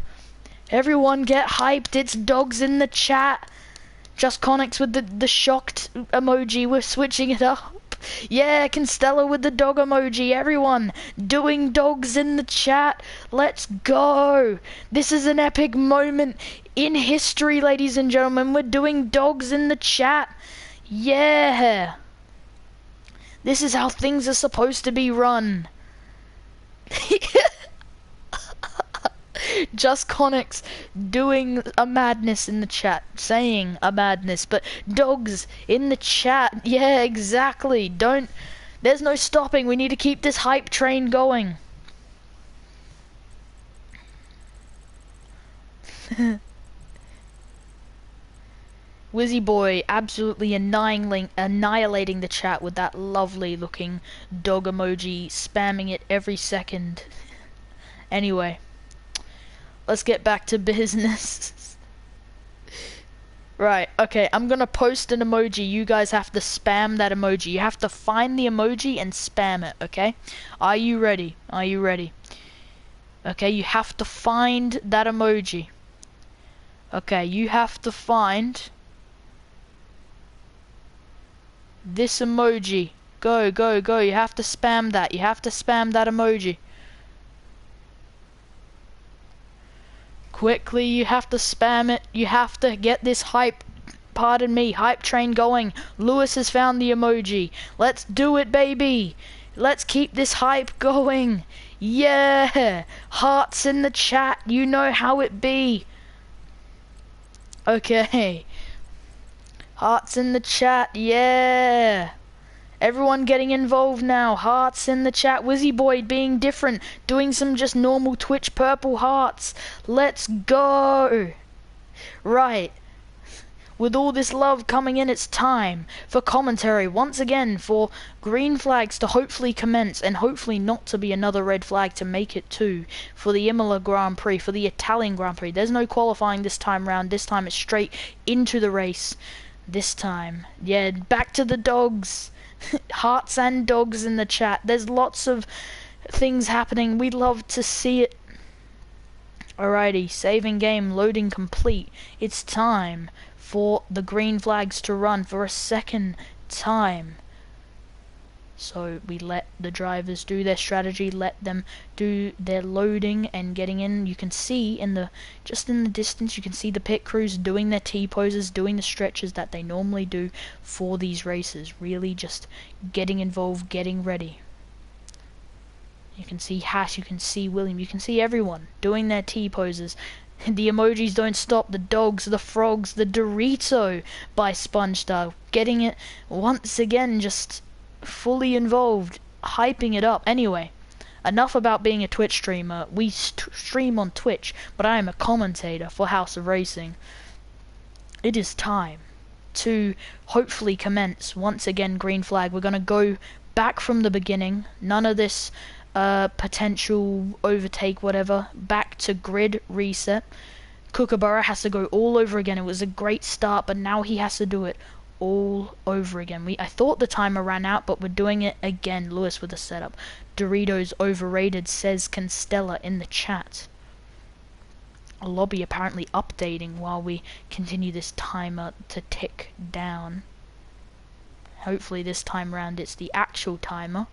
Everyone get hyped. It's dogs in the chat. Just Connix with the shocked emoji. We're switching it up. Yeah, Constella with the dog emoji. Everyone doing dogs in the chat. Let's go. This is an epic moment in history, ladies and gentlemen. We're doing dogs in the chat. Yeah. This is how things are supposed to be run. Just Connix doing a madness in the chat, saying a madness, but dogs in the chat. Yeah, exactly. There's no stopping. We need to keep this hype train going. Wizzy Boy absolutely annihilating the chat with that lovely looking dog emoji, spamming it every second. Anyway, let's get back to business. Right, okay, I'm gonna post an emoji. You guys have to spam that emoji. You have to find the emoji and spam it, okay? Are you ready? Are you ready? Okay, you have to find that emoji. Okay, you have to find this emoji. Go, go, go. You have to spam that. You have to spam that emoji. Quickly, you have to spam it. You have to get this hype pardon me. Hype train going. Lewis has found the emoji. Let's do it, baby. Let's keep this hype going. Yeah. Hearts in the chat. You know how it be. Okay. Hearts in the chat. Yeah. Everyone getting involved now. Hearts in the chat. Wizzy boy being different. Doing some just normal Twitch purple hearts. Let's go. Right. With all this love coming in, it's time for commentary once again, for green flags to hopefully commence and hopefully not to be another red flag to make it to for the Imola Grand Prix, for the Italian Grand Prix. There's no qualifying this time round. This time it's straight into the race. This time, yeah, back to the dogs. Hearts and dogs in the chat. There's lots of things happening. We'd love to see it. Alrighty, saving game, loading complete. It's time for the green flags to run for a second time. So we let the drivers do their strategy, let them do their loading and getting in. You can see in the distance, you can see the pit crews doing their T-poses, doing the stretches that they normally do for these races. Really just getting involved, getting ready. You can see Haas, you can see William, you can see everyone doing their T-poses. The emojis don't stop, the dogs, the frogs, the Dorito by SpongeStar, getting it once again, just fully involved, hyping it up. Anyway, enough about being a Twitch streamer. We stream on Twitch, but I am a commentator for House of Racing. It is time to hopefully commence once again green flag. We're going to go back from the beginning. None of this potential overtake, whatever. Back to grid reset. Kookaburra has to go all over again. It was a great start, but now he has to do it all over again. I thought the timer ran out, but we're doing it again. Lewis with the setup. Doritos overrated, says Constella in the chat. A lobby apparently updating while we continue this timer to tick down. Hopefully this time round it's the actual timer.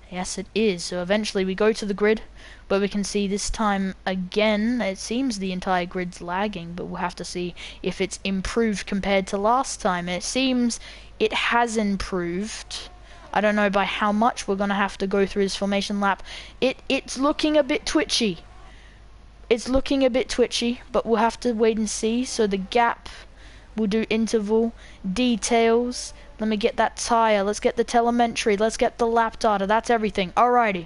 Yes, it is. So eventually we go to the grid, where we can see this time again, it seems the entire grid's lagging, but we'll have to see if it's improved compared to last time. It seems it has improved. I don't know by how much. We're going to have to go through his formation lap. It's looking a bit twitchy. It's looking a bit twitchy, but we'll have to wait and see. So the gap, we'll do interval, details. Let me get that tire, let's get the telemetry, let's get the lap data, that's everything. Alrighty.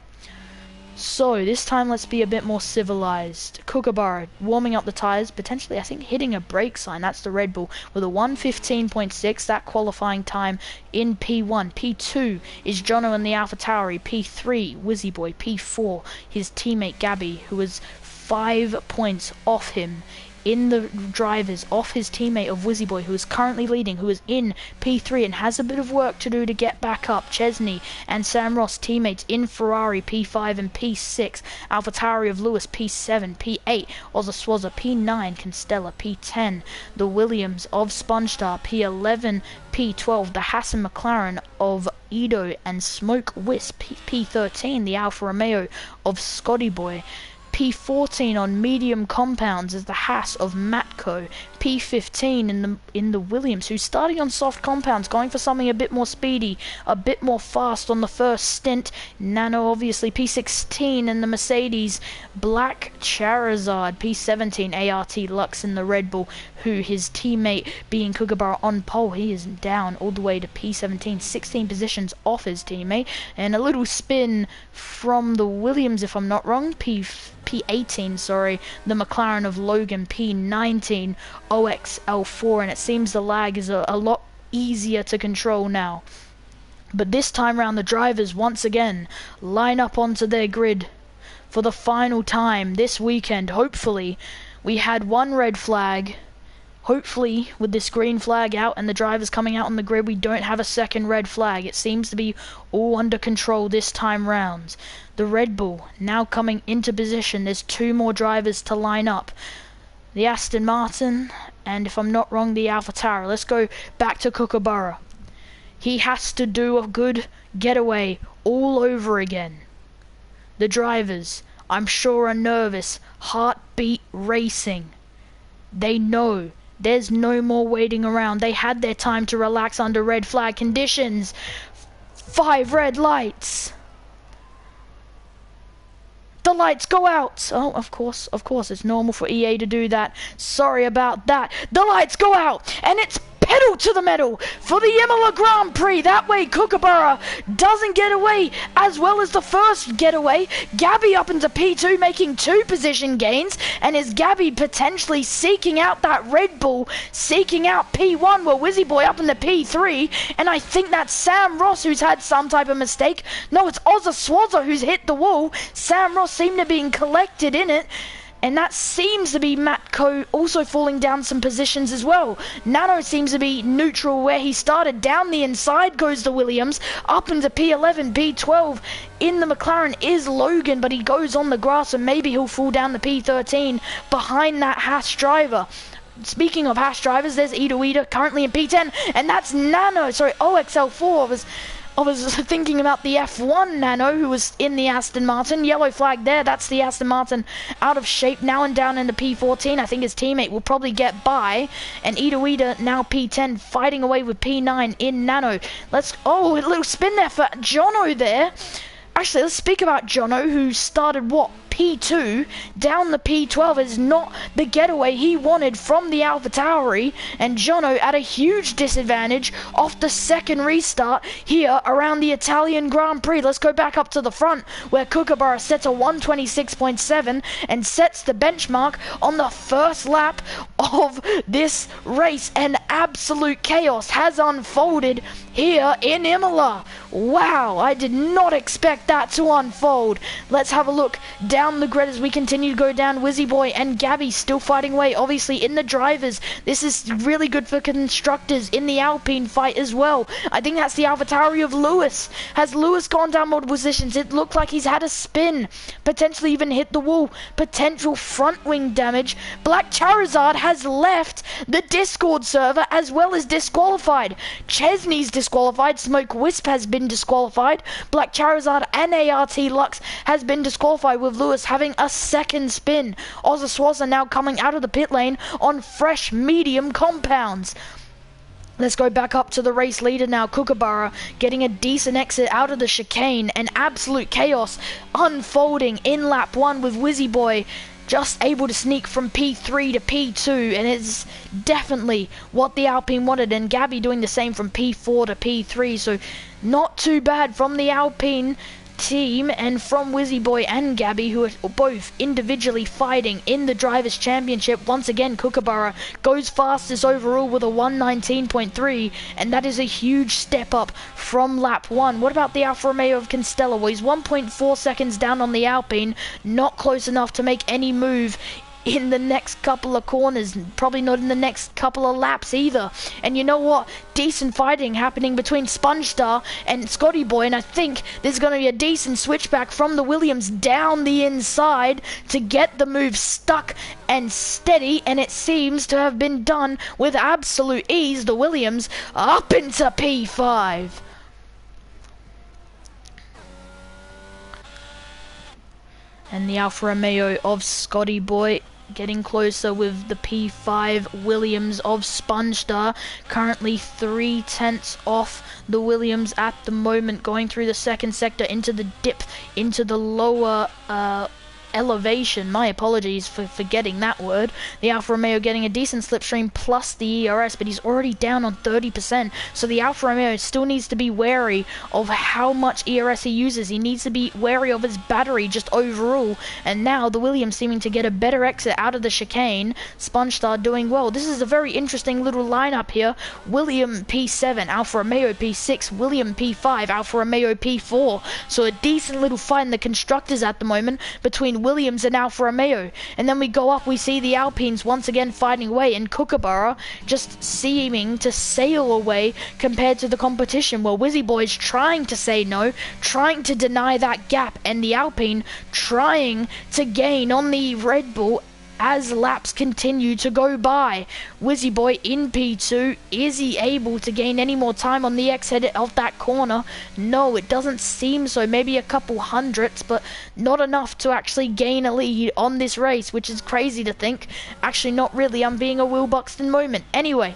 So, this time let's be a bit more civilized. Kookaburra warming up the tires, potentially I think hitting a brake sign, that's the Red Bull, with a 1:15.6, that qualifying time in P1. P2 is Jono and the AlphaTauri. P3, Wizzy Boy. P4, his teammate Gabby, who was 5 points off him in the drivers, off his teammate of Wizzy Boy, who is currently leading, who is in P3 and has a bit of work to do to get back up. Chesney and Sam Ross, teammates in Ferrari, P5 and P6. AlphaTauri of Lewis, P7, P8. Ozaswaza, P9. Constella, P10. The Williams of SpongeStar, P11, P12. The Hassan McLaren of Edo and Smoke Wisp, P13. The Alfa Romeo of Scotty Boy. P14 on medium compounds is the Haas of Matco. P15 in the Williams, who's starting on soft compounds, going for something a bit more speedy, a bit more fast on the first stint. Nano, obviously. P16 in the Mercedes, Black Charizard. P17 ART Lux in the Red Bull, who his teammate being Kookaburra on pole. He is down all the way to P17, 16 positions off his teammate. And a little spin from the Williams, if I'm not wrong. P18, sorry, the McLaren of Logan. P19 OXL4, and it seems the lag is a lot easier to control now. But this time round, the drivers once again line up onto their grid for the final time this weekend. Hopefully, we had one red flag. Hopefully, with this green flag out and the drivers coming out on the grid, we don't have a second red flag. It seems to be all under control this time round. The Red Bull now coming into position. There's 2 more drivers to line up. The Aston Martin, and if I'm not wrong, the AlphaTauri. Let's go back to Kookaburra. He has to do a good getaway all over again. The drivers, I'm sure, are nervous. Heartbeat racing. They know There's no more waiting around. They had their time to relax under red flag conditions. 5 red lights. The lights go out. Oh, of course, it's normal for EA to do that. Sorry about that. The lights go out, and it's pedal to the metal for the Imola Grand Prix. That way, Kookaburra doesn't get away as well as the first getaway. Gabby up into P2, making 2 position gains, and is Gabby potentially seeking out that Red Bull, seeking out P1, where Wizzy Boy up into P3, and I think that's Sam Ross who's had some type of mistake. No, it's Ozza Swazza who's hit the wall. Sam Ross seemed to be collected in it. And that seems to be Matko also falling down some positions as well. Nano seems to be neutral where he started. Down the inside goes the Williams. Up into P11, P12. In the McLaren is Logan, but he goes on the grass and maybe he'll fall down to P13 behind that Haas driver. Speaking of Haas drivers, there's Ida currently in P10. And that's Nano, sorry, OXL4 I was thinking about the F1 Nano who was in the Aston Martin. Yellow flag there, that's the Aston Martin out of shape now and down into P14. I think his teammate will probably get by. And Ida now P10 fighting away with P9 in Nano. Oh, a little spin there for Jono there. Actually, let's speak about Jono, who started, P2 down the P12 is not the getaway he wanted from the AlphaTauri, and Jono at a huge disadvantage off the second restart here around the Italian Grand Prix. Let's go back up to the front where Kookaburra sets a 126.7 and sets the benchmark on the first lap of this race, and absolute chaos has unfolded here in Imola. Wow, I did not expect that to unfold. Let's have a look down the grid as we continue to go down. Wizzy Boy and Gabby still fighting away, obviously in the drivers. This is really good for constructors in the Alpine fight as well. I think that's the AlphaTauri of Lewis. Has Lewis gone down multiple positions? It looked like he's had a spin, potentially even hit the wall, potential front wing damage. Black Charizard has left the Discord server as well as disqualified. Chesney's disqualified, Smoke Wisp has been disqualified, Black Charizard and ART Lux has been disqualified, with Lewis having a second spin. Ozza Swazza now coming out of the pit lane on fresh medium compounds. Let's go back up to the race leader now. Kookaburra getting a decent exit out of the chicane, and absolute chaos unfolding in lap 1 with Wizzy Boy just able to sneak from P3 to P2, and it's definitely what the Alpine wanted, and Gabby doing the same from P4 to P3, so not too bad from the Alpine team and from Wizzy Boy and Gabby, who are both individually fighting in the Drivers' Championship. Once again, Kookaburra goes fastest overall with a 119.3, and that is a huge step up from lap 1. What about the Alfa Romeo of Constella? Well, he's 1.4 seconds down on the Alpine, not close enough to make any move in the next couple of corners, probably not in the next couple of laps either. And you know what? Decent fighting happening between Sponge Star and Scotty Boy, and I think there's going to be a decent switchback from the Williams down the inside to get the move stuck and steady, and it seems to have been done with absolute ease. The Williams up into P5. And the Alfa Romeo of Scotty Boy getting closer with the P5 Williams of Sponge Star, currently 3/10 off the Williams at the moment, going through the second sector into the dip, into the lower elevation. My apologies for forgetting that word. The Alfa Romeo getting a decent slipstream plus the ERS, but he's already down on 30%, so the Alfa Romeo still needs to be wary of how much ERS he uses. He needs to be wary of his battery just overall, and now the Williams seeming to get a better exit out of the chicane. Sponge Star doing well. This is a very interesting little lineup here. William P7, Alfa Romeo P6, William P5, Alfa Romeo P4, so a decent little fight in the constructors at the moment between Williams and Alfa Romeo. And then we go up, we see the Alpines once again fighting away, and Kookaburra just seeming to sail away compared to the competition, while Wizzy Boy's trying to say no, trying to deny that gap, and the Alpine trying to gain on the Red Bull as laps continue to go by. Wizzy Boy in P2. Is he able to gain any more time on the exit of that corner? No, it doesn't seem so. Maybe a couple hundredths, but not enough to actually gain a lead on this race, which is crazy to think. Actually, not really. I'm being a Will Buxton moment. Anyway,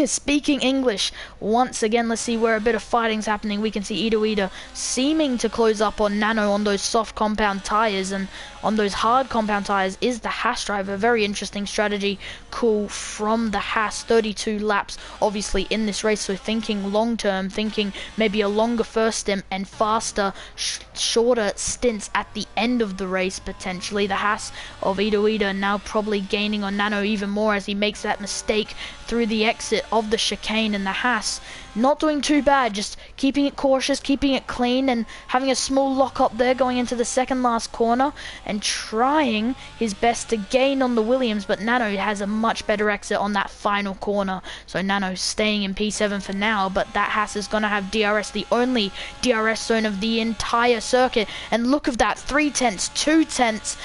speaking English, once again, let's see where a bit of fighting's happening. We can see Ida seeming to close up on Nano on those soft compound tires, and on those hard compound tires is the Haas driver. Very interesting strategy call from the Haas. 32 laps obviously in this race, so thinking long term, thinking maybe a longer first stint and faster shorter stints at the end of the race potentially. The Haas of Ida now probably gaining on Nano even more as he makes that mistake through the exit of the chicane, and the Haas not doing too bad, just keeping it cautious, keeping it clean, and having a small lock up there going into the second last corner and trying his best to gain on the Williams, but Nano has a much better exit on that final corner, so Nano staying in P7 for now. But that Haas is going to have DRS, the only DRS zone of the entire circuit, and look at that, 3 tenths, 2 tenths.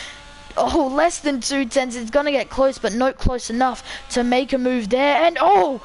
Oh, less than 2 tenths. It's going to get close, but not close enough to make a move there. And oh,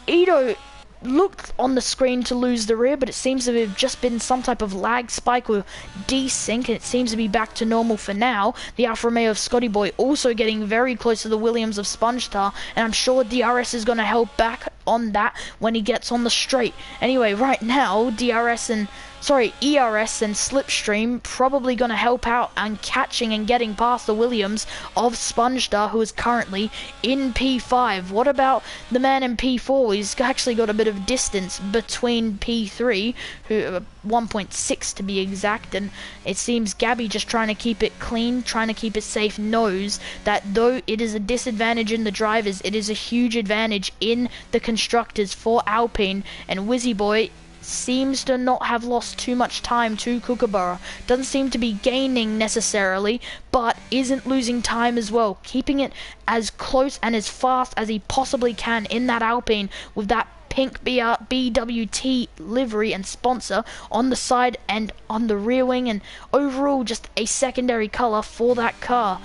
Ito looked on the screen to lose the rear, but it seems to have just been some type of lag spike or desync, and it seems to be back to normal for now. The Alfa Romeo of Scotty Boy also getting very close to the Williams of Spongestar, and I'm sure DRS is going to help back on that when he gets on the straight. Anyway, right now, ERS and Slipstream probably going to help out and catching and getting past the Williams of Spongestar, who is currently in P5. What about the man in P4? He's actually got a bit of distance between P3, who 1.6 to be exact, and it seems Gabby, just trying to keep it clean, trying to keep it safe, knows that though it is a disadvantage in the drivers, it is a huge advantage in the constructors for Alpine, and Wizzy Boy seems to not have lost too much time to Kookaburra. Doesn't seem to be gaining necessarily, but isn't losing time as well, keeping it as close and as fast as he possibly can in that Alpine with that pink BWT livery and sponsor on the side and on the rear wing, and overall just a secondary colour for that car.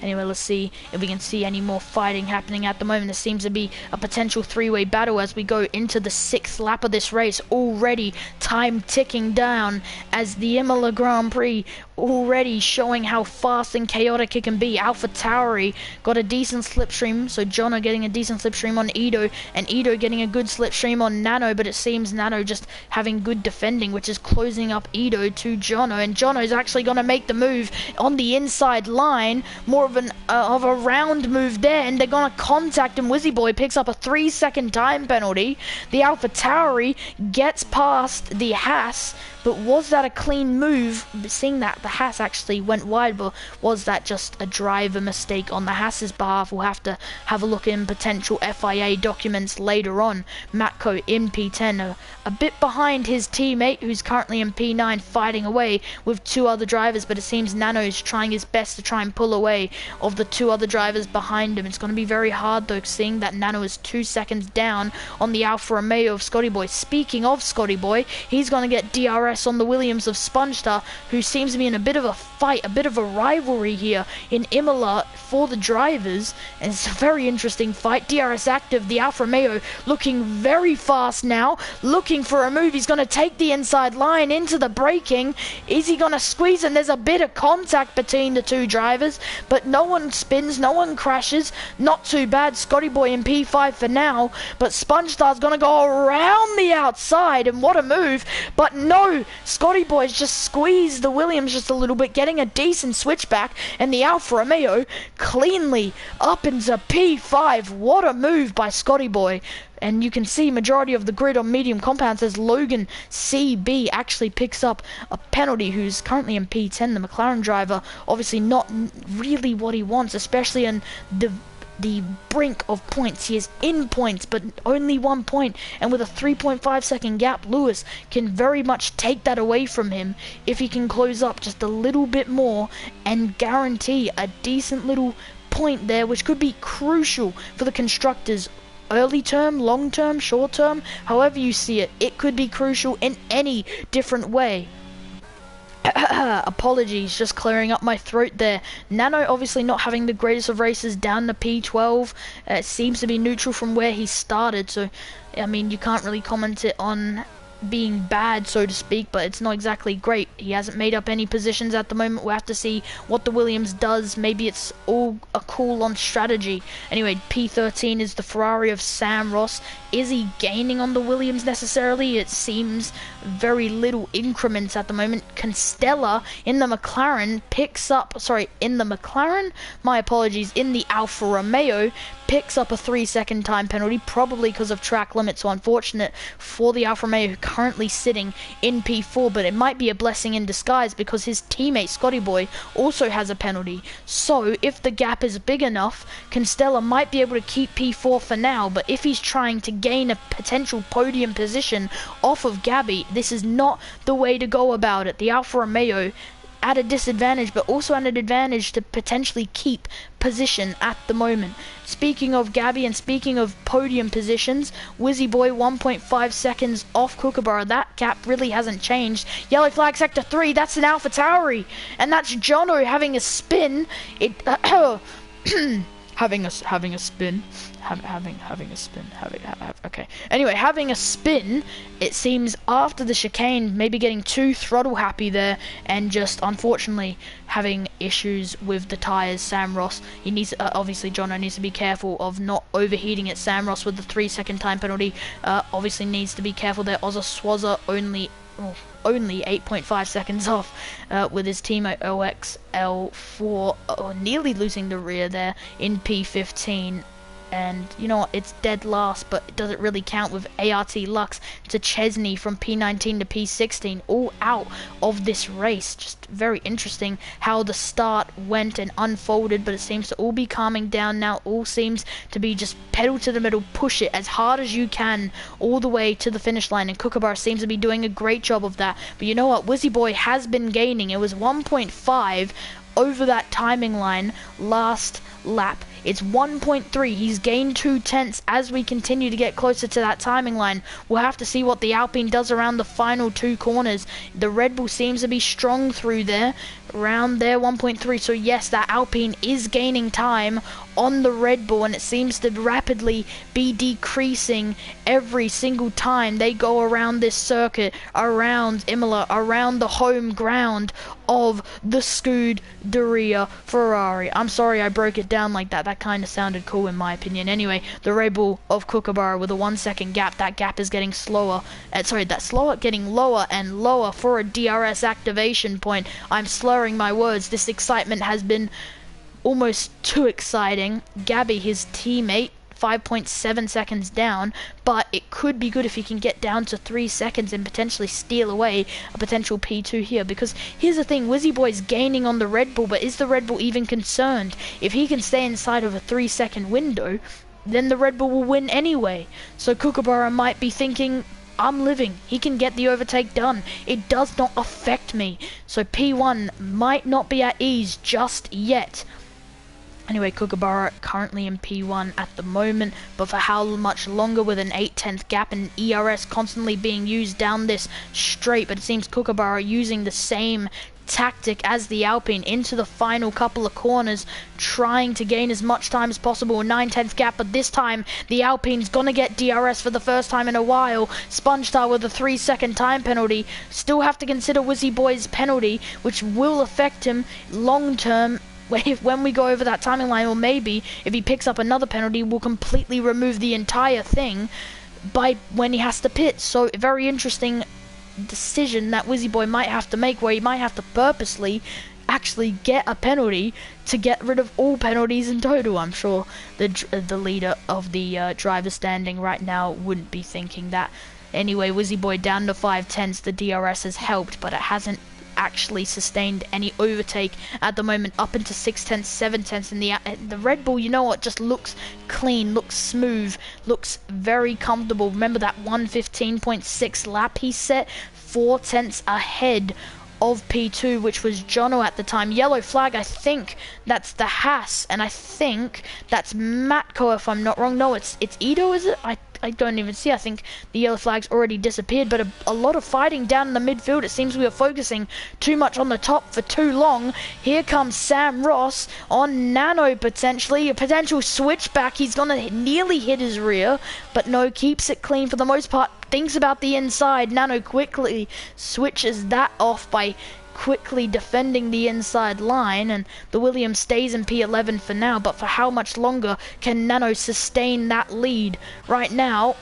Anyway, let's see if we can see any more fighting happening at the moment. There seems to be a potential three-way battle as we go into the 6th lap of this race. Already time ticking down as the Imola Grand Prix already showing how fast and chaotic it can be. Alpha Tauri got a decent slipstream, so Jono getting a decent slipstream on Ito, and Ito getting a good slipstream on Nano, but it seems Nano just having good defending, which is closing up Ito to Jono, and Jono's actually going to make the move on the inside line, more of a round move there, and they're going to contact him. Wizzy Boy picks up a 3-second time penalty. The Alpha Tauri gets past the Haas, but was that a clean move? Seeing that the Haas actually went wide, but was that just a driver mistake on the Haas's behalf? We'll have to have a look in potential FIA documents later on. Matko in P10, a bit behind his teammate, who's currently in P9, fighting away with 2 other drivers, but it seems Nano's trying his best to try and pull away of the 2 other drivers behind him. It's going to be very hard though, seeing that Nano is 2 seconds down on the Alfa Romeo of Scotty Boy. Speaking of Scotty Boy, he's going to get DRS on the Williams of Spongestar, who seems to be in a bit of a fight, a bit of a rivalry here in Imola for the drivers, and it's a very interesting fight. DRS active, the Alfa Romeo looking very fast now, looking for a move. He's going to take the inside line into the braking. Is he going to squeeze? And there's a bit of contact between the 2 drivers, but no one spins, no one crashes. Not too bad. Scotty Boy in P5 for now, but Spongestar's going to go around the outside, and what a move. But no, Scotty Boy's just squeezed the Williams just a little bit, getting a decent switchback, and the Alfa Romeo cleanly up into P5. What a move by Scotty Boy. And you can see majority of the grid on medium compounds as Logan CB actually picks up a penalty, who's currently in P10. The McLaren driver obviously not really what he wants, especially in the brink of points. He is in points, but only 1 point, and with a 3.5 second gap, Lewis can very much take that away from him if he can close up just a little bit more and guarantee a decent little point there, which could be crucial for the constructors. Early term, long term, short term, however you see it, it could be crucial in any different way. Apologies, just clearing up my throat there. Nano obviously not having the greatest of races down to P12. Seems to be neutral from where he started, so I mean you can't really comment it on being bad, so to speak, but it's not exactly great. He hasn't made up any positions at the moment. We'll have to see what the Williams does. Maybe it's all a call on strategy. Anyway, P13 is the Ferrari of Sam Ross. Is he gaining on the Williams necessarily? It seems very little increments at the moment. Constella in the McLaren picks up, in the McLaren? My apologies, in the Alfa Romeo picks up a 3-second time penalty, probably because of track limits, so unfortunate for the Alfa Romeo currently sitting in P4, but it might be a blessing in disguise because his teammate Scotty Boy also has a penalty. So if the gap is big enough, Constella might be able to keep P4 for now, but if he's trying to gain a potential podium position off of Gabby, this is not the way to go about it. The Alfa Romeo at a disadvantage, but also at an advantage to potentially keep position at the moment. Speaking of Gabby and speaking of podium positions, Wizzy Boy 1.5 seconds off Kookaburra. That gap really hasn't changed. Yellow flag sector 3, that's an AlphaTauri, and that's Jono having a spin. Having a spin. Okay. Anyway, having a spin, it seems after the chicane, maybe getting too throttle happy there, and just unfortunately having issues with the tires. Sam Ross, he needs obviously Jono needs to be careful of not overheating it. Sam Ross with the 3-second time penalty, obviously needs to be careful there. Ozza Swazza only 8.5 seconds off with his teammate OXL4 nearly losing the rear there in P15. And you know what, it's dead last, but it doesn't really count with ART Lux to Chesney from P19 to P16, all out of this race. Just very interesting how the start went and unfolded, but it seems to all be calming down now. All seems to be just pedal to the middle, push it as hard as you can all the way to the finish line, and Kookaburra seems to be doing a great job of that. But you know what, Wizzy Boy has been gaining. It was 1.5 over that timing line last lap. It's 1.3. He's gained 2/10 as we continue to get closer to that timing line. We'll have to see what the Alpine does around the final 2 corners. The Red Bull seems to be strong through there, around there, 1.3. So yes, that Alpine is gaining time on the Red Bull, and it seems to rapidly be decreasing every single time they go around this circuit, around Imola, around the home ground of the Scuderia Ferrari. I'm sorry I broke it down like that. That kind of sounded cool in my opinion. Anyway, the Red Bull of Kookaburra with a 1-second gap. That gap is getting slower. Getting lower and lower for a DRS activation point. I'm slurring my words. This excitement has been almost too exciting. Gabby, his teammate, 5.7 seconds down, but it could be good if he can get down to 3 seconds and potentially steal away a potential P2 here, because here's the thing, Wizzy Boy's gaining on the Red Bull, but is the Red Bull even concerned? If he can stay inside of a 3-second window, then the Red Bull will win anyway. So Kookaburra might be thinking, I'm living. He can get the overtake done. It does not affect me. So P1 might not be at ease just yet. Anyway, Kookaburra currently in P1 at the moment, but for how much longer with an 8/10 gap and ERS constantly being used down this straight, but it seems Kookaburra using the same tactic as the Alpine into the final couple of corners, trying to gain as much time as possible, a 9/10 gap, but this time the Alpine's gonna get DRS for the first time in a while. SpongeStar with a 3-second time penalty. Still have to consider Wizzy Boy's penalty, which will affect him long term when we go over that timing line, or maybe if he picks up another penalty, will completely remove the entire thing by when he has to pit. So very interesting decision that Wizzy Boy might have to make, where he might have to purposely actually get a penalty to get rid of all penalties in total. I'm sure the leader of the driver standing right now wouldn't be thinking that. Anyway, Wizzy Boy down to 5/10. The DRS has helped, but it hasn't actually sustained any overtake at the moment, up into 6/10, 7/10, and the Red Bull, you know what, just looks clean, looks smooth, looks very comfortable. Remember that 1:15.6 lap he set, 4/10 ahead of P2, which was Jono at the time. Yellow flag, I think that's the Haas, and I think that's Matko if I'm not wrong. No, it's Ito, is it? I I don't even see. I think the yellow flag's already disappeared, but a lot of fighting down in the midfield. It seems we are focusing too much on the top for too long. Here comes Sam Ross on Nano, potentially. A potential switchback. He's going to nearly hit his rear, but no, keeps it clean for the most part. Thinks about the inside. Nano quickly switches that off by quickly defending the inside line, and the Williams stays in P11 for now, but for how much longer can Nano sustain that lead? Right now,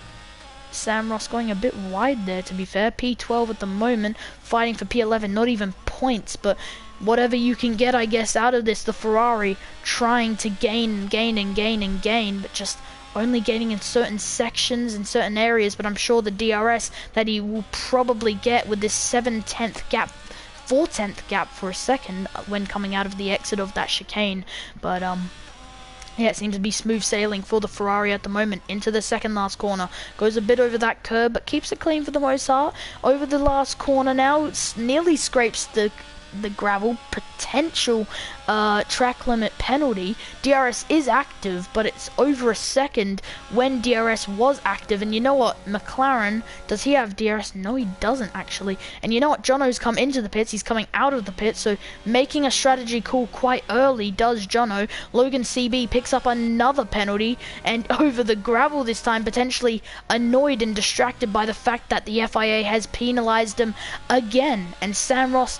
Sam Ross going a bit wide there, to be fair. P12 at the moment, fighting for P11, not even points, but whatever you can get, I guess, out of this. The Ferrari trying to gain, but just only gaining in certain sections, in certain areas, but I'm sure the DRS that he will probably get with this 7/10 gap, 4/10 gap for a second when coming out of the exit of that chicane. But yeah, it seems to be smooth sailing for the Ferrari at the moment into the second last corner. Goes a bit over that curb, but keeps it clean for the most part. Over the last corner now, nearly scrapes the gravel. Potential track limit penalty. DRS is active, but it's over a second when DRS was active. And you know what, McLaren, does he have DRS? No, he doesn't actually. And you know what, Jono's come into the pits, he's coming out of the pits, so making a strategy call quite early does Jono. Logan CB picks up another penalty, and over the gravel this time, potentially annoyed and distracted by the fact that the FIA has penalized him again. And Sam Ross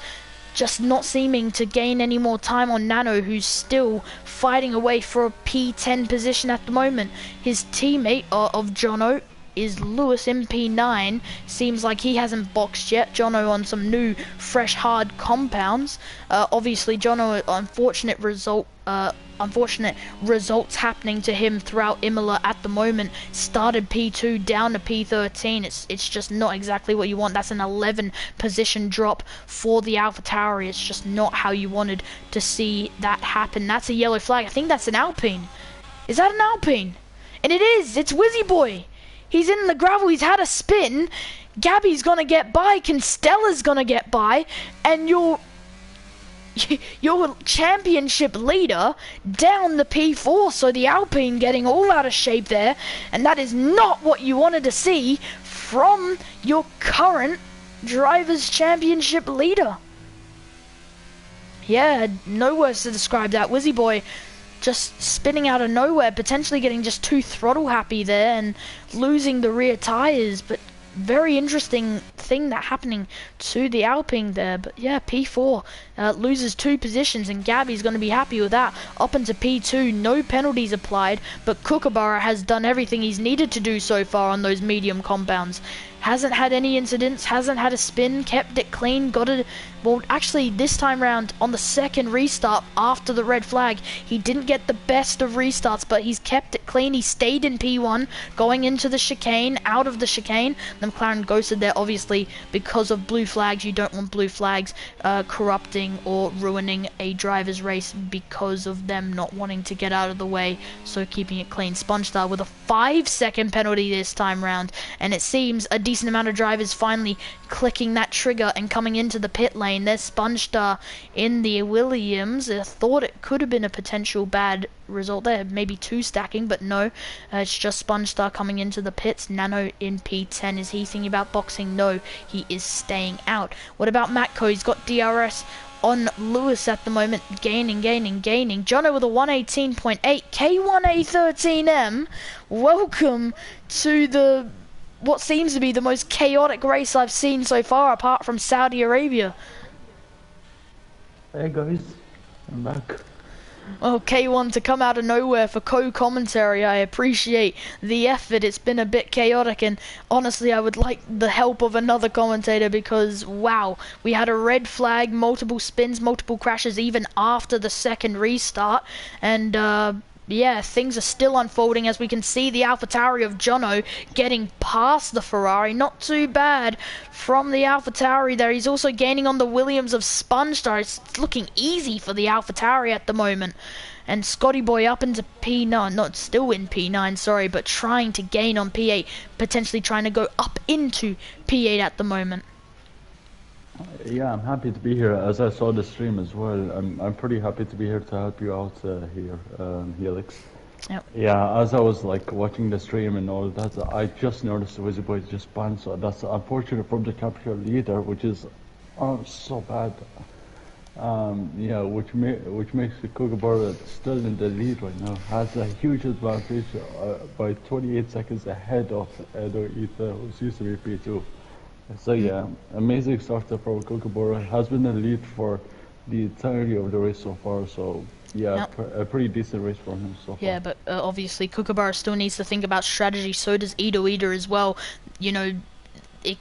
just not seeming to gain any more time on Nano, who's still fighting away for a P10 position at the moment. His teammate of Jono is Lewis in P9. Seems like he hasn't boxed yet. Jono on some new, fresh, hard compounds. Obviously, Jono, unfortunate results happening to him throughout Imola at the moment. Started P2 down to P13. It's just not exactly what you want. That's an 11 position drop for the AlphaTauri. It's just not how you wanted to see that happen. That's a yellow flag. I think that's an Alpine. Is that an Alpine? And it is. It's Wizzy Boy. He's in the gravel. He's had a spin. Gabby's gonna get by. Constella's gonna get by, and your championship leader down the P4, so the Alpine getting all out of shape there, and that is not what you wanted to see from your current Drivers' Championship leader. Yeah, no words to describe that. Wizzy Boy just spinning out of nowhere, potentially getting just too throttle happy there and losing the rear tires, but very interesting thing that happening to the Alpine there. But yeah, P4 loses 2 positions, and Gabby's going to be happy with that. Up into P2, no penalties applied, but Kookaburra has done everything he's needed to do so far on those medium compounds. Hasn't had any incidents, hasn't had a spin, kept it clean, got it. Well, actually, this time round, on the second restart after the red flag, he didn't get the best of restarts, but he's kept it clean. He stayed in P1, going into the chicane, out of the chicane. The McLaren ghosted there, obviously, because of blue flags. You don't want blue flags corrupting or ruining a driver's race because of them not wanting to get out of the way, so keeping it clean. SpongeStar with a 5-second penalty this time round, and it seems a decent amount of drivers finally clicking that trigger and coming into the pit lane. There's SpongeStar in the Williams. I thought it could have been a potential bad result there, maybe 2 stacking, but no, it's just SpongeStar coming into the pits. Nano in P10. Is he thinking about boxing? No, he is staying out. What about Matko? He's got DRS on Lewis at the moment, gaining. Jono with a 118.8, K1A13M. Welcome to the what seems to be the most chaotic race I've seen so far, apart from Saudi Arabia. Hey guys, I'm back. Well, K1 to come out of nowhere for co-commentary. I appreciate the effort. It's been a bit chaotic, and honestly I would like the help of another commentator, because wow, we had a red flag, multiple spins, multiple crashes even after the second restart, and yeah, things are still unfolding as we can see the AlphaTauri of Jono getting past the Ferrari. Not too bad from the AlphaTauri there. He's also gaining on the Williams of SpongeStar. It's looking easy for the AlphaTauri at the moment. And Scotty Boy up into P9, not still in P9, sorry, but trying to gain on P8, potentially trying to go up into P8 at the moment. Yeah, I'm happy to be here. As I saw the stream as well, I'm pretty happy to be here to help you out here, Helix. Yep. Yeah, as I was like watching the stream and all that, I just noticed the Wizzy boys just banned, so that's unfortunate from the capital leader, which is so bad. Yeah, which makes the Kookaburra still in the lead right now, has a huge advantage by 28 seconds ahead of Edo Ita, who used to be P2. So Mm. yeah, amazing starter for Kookaburra, has been in the lead for the entirety of the race so far, so yeah, Yep. a pretty decent race from him so far. Yeah, but obviously Kookaburra still needs to think about strategy. So does Edo Ida as well. You know,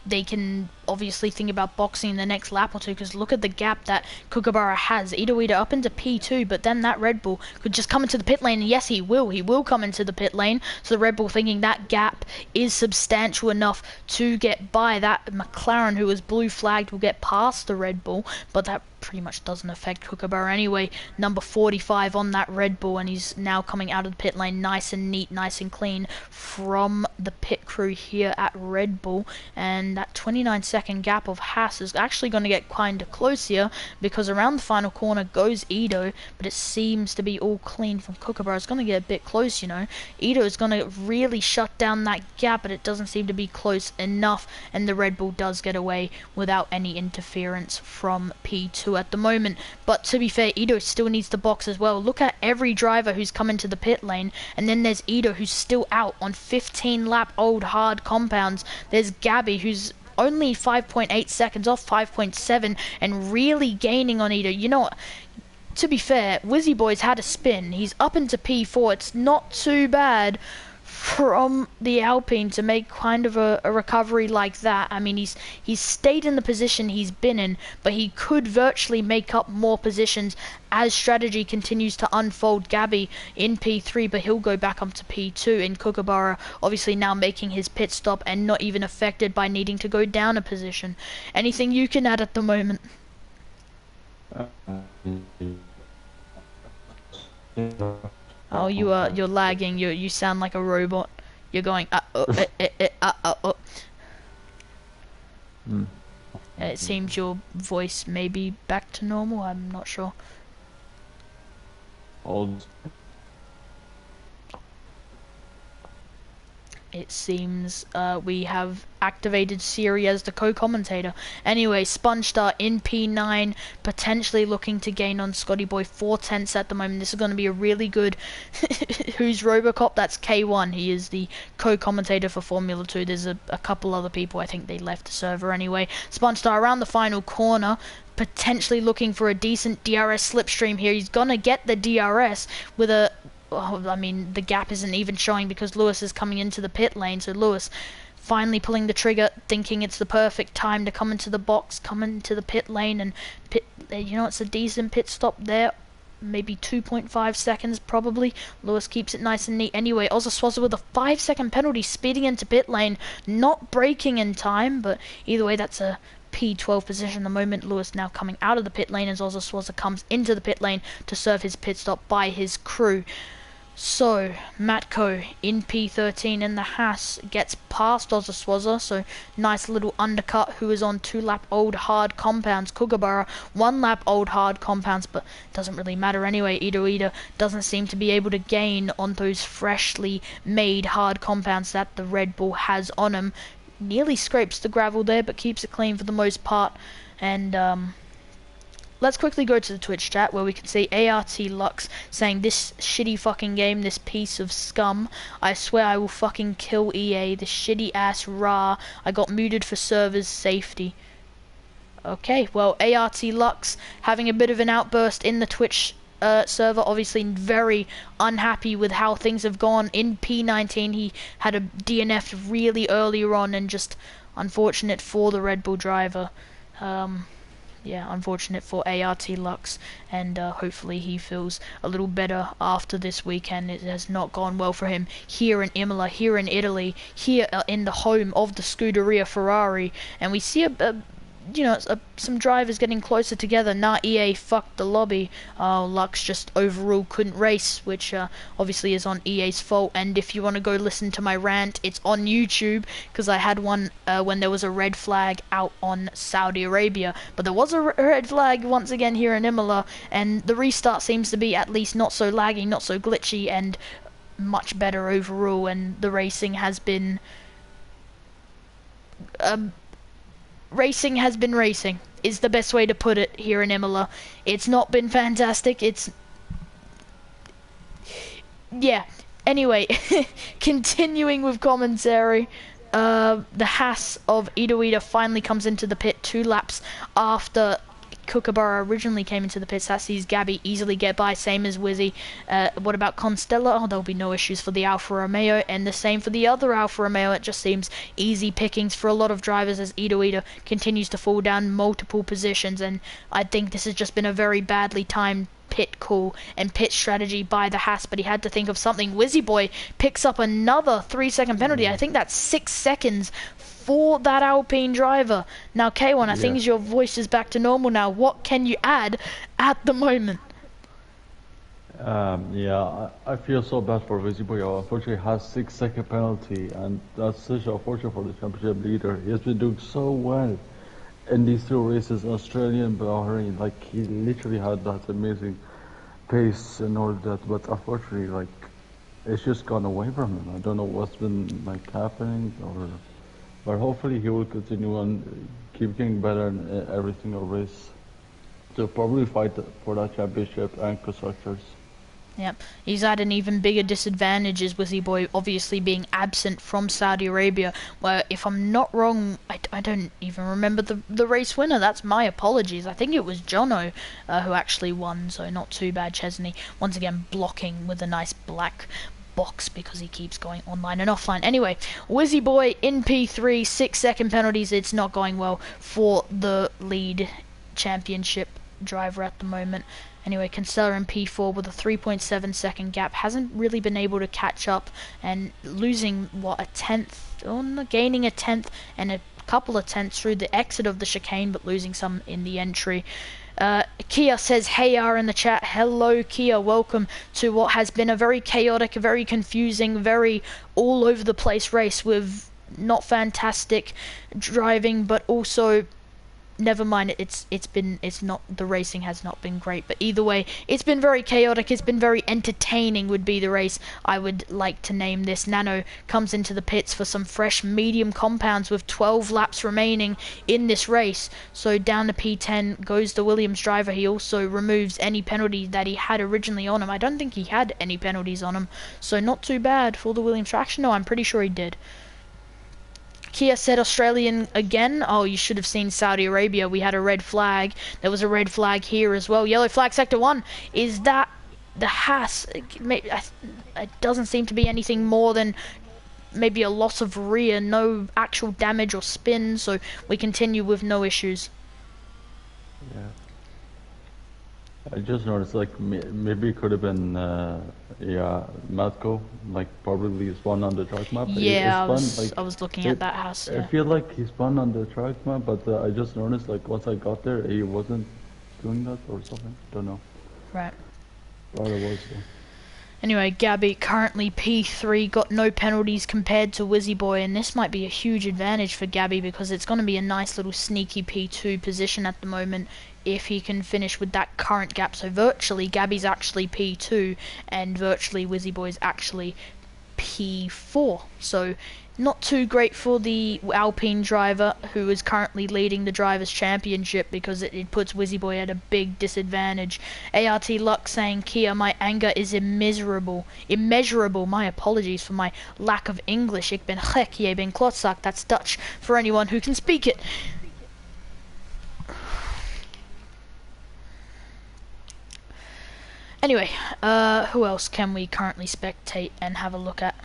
they can obviously think about boxing the next lap or two, because look at the gap that Kookaburra has. Ida Ida up into P2, but then that Red Bull could just come into the pit lane, and yes, he will come into the pit lane. So the Red Bull thinking that gap is substantial enough to get by. That McLaren, who was blue flagged, will get past the Red Bull, but that pretty much doesn't affect Kookaburra anyway. Number 45 on that Red Bull, and he's now coming out of the pit lane nice and neat, nice and clean from the pit crew here at Red Bull. And that 29-second gap of Haas is actually going to get kind of close here, because around the final corner goes Edo, but it seems to be all clean from Kookaburra. It's going to get a bit close, you know. Edo is going to really shut down that gap, but it doesn't seem to be close enough, and the Red Bull does get away without any interference from P2 at the moment. But to be fair, Edo still needs to box as well. Look at every driver who's come into the pit lane, and then there's Edo, who's still out on 15 lap old hard compounds. There's Gabby, who's only 5.8 seconds off 5.7 and really gaining on Edo. You know what? To be fair, Wizzy Boy's had a spin. He's up into P4. It's not too bad from the Alpine to make kind of a recovery like that. I mean, he's stayed in the position he's been in, but he could virtually make up more positions as strategy continues to unfold. Gabby in P3, but he'll go back up to P2. In Kookaburra, obviously now making his pit stop and not even affected by needing to go down a position. Anything you can add at the moment? Oh, you're lagging. You sound like a robot. You're going Mm. It seems your voice may be back to normal. I'm not sure. Old. It seems we have activated Siri as the co-commentator. Anyway, SpongeStar in P9, potentially looking to gain on Scotty Boy 4/10 at the moment. This is going to be a really good... Who's Robocop? That's K1. He is the co-commentator for Formula 2. There's a couple other people. I think they left the server anyway. SpongeStar around the final corner, potentially looking for a decent DRS slipstream here. He's going to get the DRS with a... Oh, I mean, the gap isn't even showing because Lewis is coming into the pit lane. So Lewis finally pulling the trigger, thinking it's the perfect time to come into the box, come into the pit lane, and pit. You know, it's a decent pit stop there. Maybe 2.5 seconds probably. Lewis keeps it nice and neat. Anyway, Ozaswaza with a 5-second penalty, speeding into pit lane, not braking in time, but either way, that's a P12 position at the moment. Lewis now coming out of the pit lane as Ozaswaza comes into the pit lane to serve his pit stop by his crew. So, Matko in P13 in the Haas gets past Ozaswaza, so nice little undercut, who is on 2-lap old hard compounds. Kookaburra 1-lap old hard compounds, but doesn't really matter anyway. Ida Ida doesn't seem to be able to gain on those freshly made hard compounds that the Red Bull has on him. Nearly scrapes the gravel there, but keeps it clean for the most part. And let's quickly go to the Twitch chat where we can see ART Lux saying, "This shitty fucking game, this piece of scum. I swear I will fucking kill EA, this shitty ass rah. I got muted for servers safety." Okay, well, ART Lux having a bit of an outburst in the Twitch server, obviously very unhappy with how things have gone. In P19 he had a DNF really earlier on, and just unfortunate for the Red Bull driver. Yeah, unfortunate for ART Lux, and hopefully he feels a little better after this weekend. It has not gone well for him here in Imola, here in Italy, here in the home of the Scuderia Ferrari, and we see some drivers getting closer together. Nah, EA fucked the lobby. Lux just overall couldn't race, which obviously is on EA's fault. And if you want to go listen to my rant, it's on YouTube, because I had one when there was a red flag out on Saudi Arabia. But there was a red flag once again here in Imola, and the restart seems to be at least not so laggy, not so glitchy, and much better overall, and the um, racing has been racing is the best way to put it here in Imola. It's not been fantastic. Yeah. Anyway, continuing with commentary. The Haas of Ida finally comes into the pit 2 laps after Kookaburra originally came into the pits. That sees Gabby easily get by, same as Wizzy. What about Constella? Oh, there'll be no issues for the Alfa Romeo, and the same for the other Alfa Romeo. It just seems easy pickings for a lot of drivers as Ida continues to fall down multiple positions, and I think this has just been a very badly timed pit call and pit strategy by the Haas, but he had to think of something. Wizzy Boy picks up another 3-second penalty. I think that's 6 seconds for that Alpine driver. Now, K1, I think your voice is back to normal now. What can you add at the moment? Yeah, I feel so bad for Wizzy Boy. Unfortunately, has 6-second penalty, and that's such unfortunate for the championship leader. He has been doing so well in these 2 races, Australia and Bahrain. Like, he literally had that amazing pace and all that, but unfortunately, like, it's just gone away from him. I don't know what's been like happening, but hopefully he will continue on, keep getting better in every single race to probably fight for that championship and constructors. Yep, he's at an even bigger disadvantage as Wizzy Boy obviously being absent from Saudi Arabia, where, if I'm not wrong, I don't even remember the race winner. That's my apologies. I think it was Jono who actually won, so not too bad. Chesney once again blocking with a nice black box because he keeps going online and offline. Anyway, Wizzy Boy in P3, 6-second penalties. It's not going well for the lead championship driver at the moment. Anyway, Kinsella in P4 with a 3.7 second gap. Hasn't really been able to catch up, and losing, what, a tenth? Oh, no, gaining a tenth and a couple of tenths through the exit of the chicane, but losing some in the entry. Kia says, hey R in the chat. Hello Kia, welcome to what has been a very chaotic, very confusing, very all over the place race with not fantastic driving, but also, never mind, it's not, the racing has not been great, but either way, it's been very chaotic. It's been very entertaining would be the race I would like to name this. Nano comes into the pits for some fresh medium compounds with 12 laps remaining in this race, so down to P10 goes the Williams driver. He also removes any penalty that he had originally on him. I don't think he had any penalties on him, so not too bad for the Williams traction. No, I'm pretty sure he did. Kia said Australian again. Oh, you should have seen Saudi Arabia. We had a red flag. There was a red flag here as well. Yellow flag, sector 1. Is that the Haas? It doesn't seem to be anything more than maybe a loss of rear. No actual damage or spin, so we continue with no issues. Yeah. I just noticed, like, maybe it could have been, Matko, like, probably spun on the track map. Yeah, I was looking at that house. I feel like he spun on the track map, but I just noticed, like, once I got there, he wasn't doing that or something. Don't know. Right. Thought it was, though. Anyway, Gabby currently P3, got no penalties compared to Wizzy Boy, and this might be a huge advantage for Gabby because it's going to be a nice little sneaky P2 position at the moment if he can finish with that current gap. So virtually Gabby's actually P2 and virtually Wizzy Boy's actually P4. So not too great for the Alpine driver who is currently leading the Drivers' Championship because it puts Wizzy Boy at a big disadvantage. ART Luck saying, Kia, my anger is immeasurable. My apologies for my lack of English. Ik ben gek, je ben klotzak. That's Dutch for anyone who can speak it. Anyway, who else can we currently spectate and have a look at?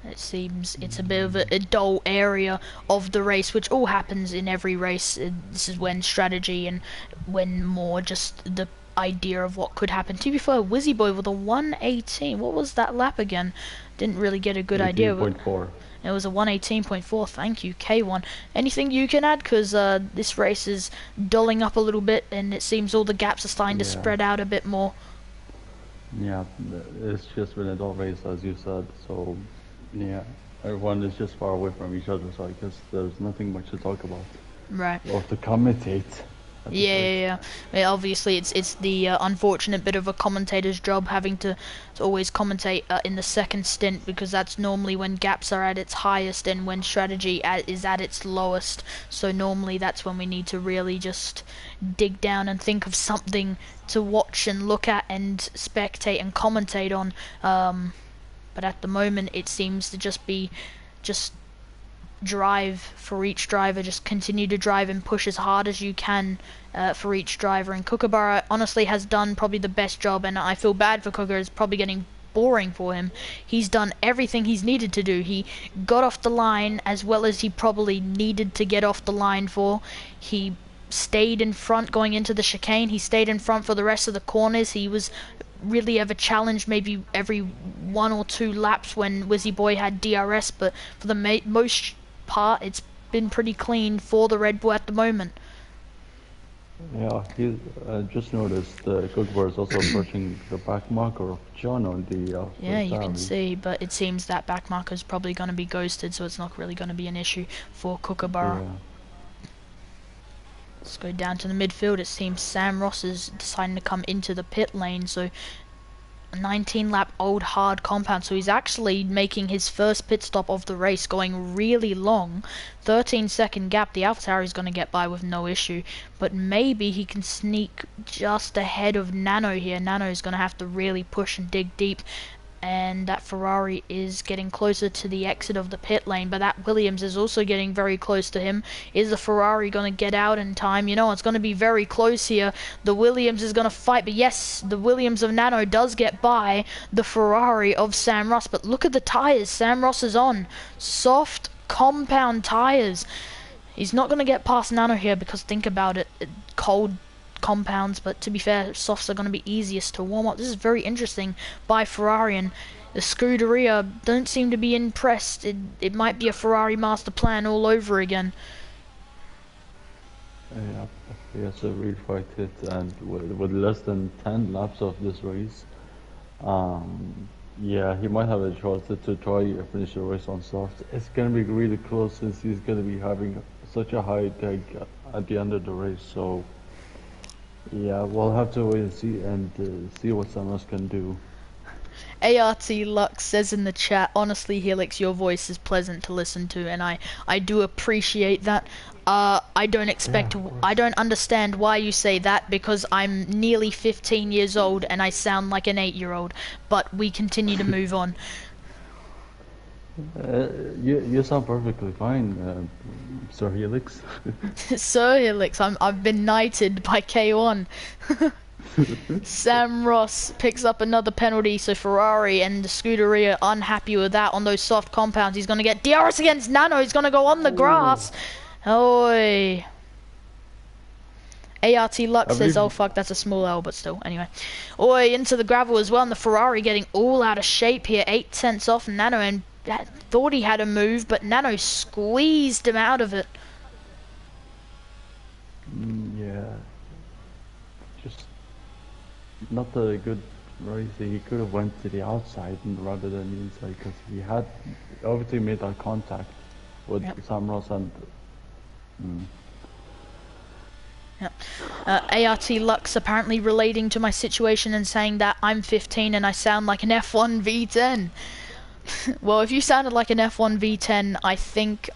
It seems it's a bit of a dull area of the race, which all happens in every race. This is when strategy and when more just the idea of what could happen. To be fair, Wizzy Boy with a 118. What was that lap again? Didn't really get a good idea. 18.4. It was a 118.4. Thank you, K1. Anything you can add? Because this race is dulling up a little bit, and it seems all the gaps are starting to spread out a bit more. Yeah, it's just been a dull race, as you said. So, yeah, everyone is just far away from each other. So I guess there's nothing much to talk about. Right. Or to commentate. at this Yeah, race. yeah, yeah. Yeah, obviously, it's the unfortunate bit of a commentator's job having to always commentate in the second stint, because that's normally when gaps are at its highest and when strategy is at its lowest. So normally that's when we need to really just dig down and think of something to watch and look at and spectate and commentate on. But at the moment, it seems to just be just drive for each driver. Just continue to drive and push as hard as you can for each driver. And Kookaburra honestly has done probably the best job, and I feel bad for Kookaburra. It's probably getting boring for him. He's done everything he's needed to do. He got off the line as well as he probably needed to get off the line for. He stayed in front going into the chicane. He stayed in front for the rest of the corners. He was really ever challenged maybe every 1 or 2 laps when Wizzy Boy had DRS, but for the most part, it's been pretty clean for the Red Bull at the moment. Yeah, he just noticed Kookaburra is also approaching the back marker of John on the Yeah, first you can alley. see, but it seems that back marker is probably going to be ghosted, so it's not really going to be an issue for Kookaburra. Yeah. Let's go down to the midfield. It seems Sam Ross is deciding to come into the pit lane, so 19 lap old hard compound, so he's actually making his first pit stop of the race, going really long. 13-second gap. The AlphaTauri is going to get by with no issue, but maybe he can sneak just ahead of Nano here. Nano is going to have to really push and dig deep, and that Ferrari is getting closer to the exit of the pit lane, but that Williams is also getting very close to him. Is the Ferrari going to get out in time? You know, it's going to be very close here. The Williams is going to fight, but yes, the Williams of Nano does get by the Ferrari of Sam Ross, but look at the tyres Sam Ross is on. Soft compound tyres. He's not going to get past Nano here because think about it, cold compounds, but to be fair, softs are going to be easiest to warm up. This is very interesting by Ferrari, and the Scuderia don't seem to be impressed. It might be a Ferrari master plan all over again. Yeah, he has to really fight it, and with less than 10 laps of this race, yeah, he might have a chance to try and finish the race on soft. It's gonna be really close since he's gonna be having such a high tag at the end of the race. So yeah, we'll have to wait and see what Samus can do. ART Lux says in the chat, honestly, Helix, your voice is pleasant to listen to, and I do appreciate that. I don't Yeah, expect, of course. I don't understand why you say that, because I'm nearly 15 years old and I sound like an 8-year-old, but we continue to move on. You sound perfectly fine, Sir Helix. So Helix, I've been knighted by K1. Sam Ross picks up another penalty, so Ferrari and the Scuderia unhappy with that on those soft compounds. He's going to get DRS against Nano. He's going to go on the Oh, grass. Oi. ART I Lux says, oh believe. fuck, that's a small L, but still. Anyway. Oi, into the gravel as well, and the Ferrari getting all out of shape here. 8 tenths off Nano, and thought he had a move, but Nano squeezed him out of it. Yeah, just not a good race. He could have went to the outside rather than the inside because he had obviously made that contact with Yep. Sam Ross and mm, Yep. ART Lux apparently relating to my situation and saying that I'm 15 and I sound like an F1 V10. Well, if you sounded like an F1 V10, I think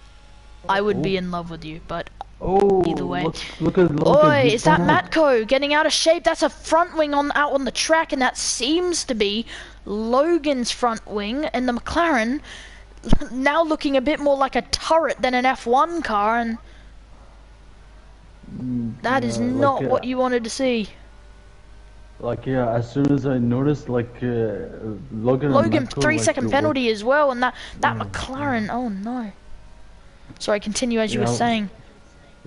I would oh be in love with you, but oh either way. look at Logan. Oi, He is that spun out. Matko getting out of shape? That's a front wing out on the track, and that seems to be Logan's front wing, and the McLaren now looking a bit more like a turret than an F1 car, and that is Yeah, not what you wanted to see. yeah. As soon as I noticed Logan and Logan, Matko 3-second were penalty as well, and that yeah, McLaren, oh no. Sorry, continue as you were yeah. saying.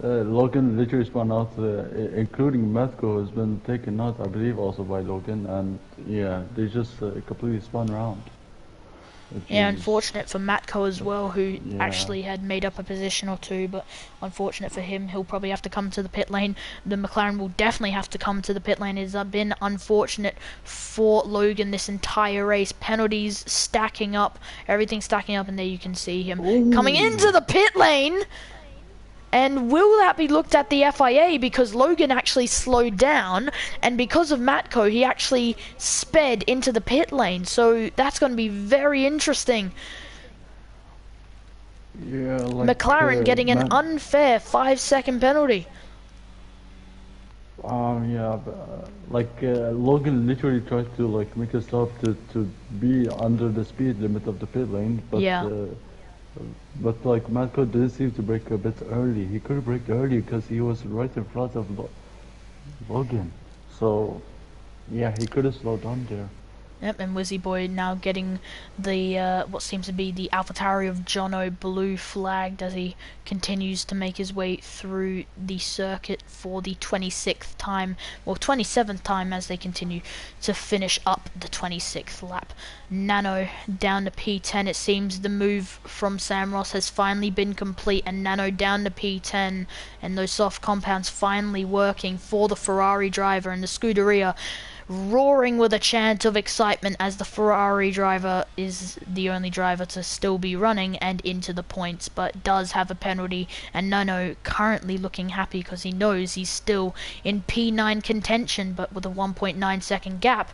Logan literally spun out, including Matko has been taken out, I believe, also by Logan, and yeah, they just completely spun around, which Yeah, is unfortunate for Matko as well, who yeah, actually had made up a position or two, but unfortunate for him, he'll probably have to come to the pit lane. The McLaren will definitely have to come to the pit lane. It's been unfortunate for Logan this entire race. Penalties stacking up, everything stacking up, and there you can see him coming into oh, the pit lane. And will that be looked at the FIA because Logan actually slowed down, and because of Matko, he actually sped into the pit lane. So that's going to be very interesting. Yeah, like McLaren getting an Matt. unfair 5-second penalty. Yeah, but, Logan literally tried to like make a stop to be under the speed limit of the pit lane, Yeah. but like Matko didn't seem to brake a bit early. He could have braked early because he was right in front of Logan. So yeah, he could have slowed down there. Yep, and Wizzy Boy now getting the what seems to be the AlphaTauri of Jono blue flagged as he continues to make his way through the circuit for the 26th time, or 27th time as they continue to finish up the 26th lap. Nano down to P10. It seems the move from Sam Ross has finally been complete, and Nano down to P10, and those soft compounds finally working for the Ferrari driver, and the Scuderia roaring with a chant of excitement as the Ferrari driver is the only driver to still be running and into the points, but does have a penalty, and Nano currently looking happy because he knows he's still in P9 contention, but with a 1.9 second gap.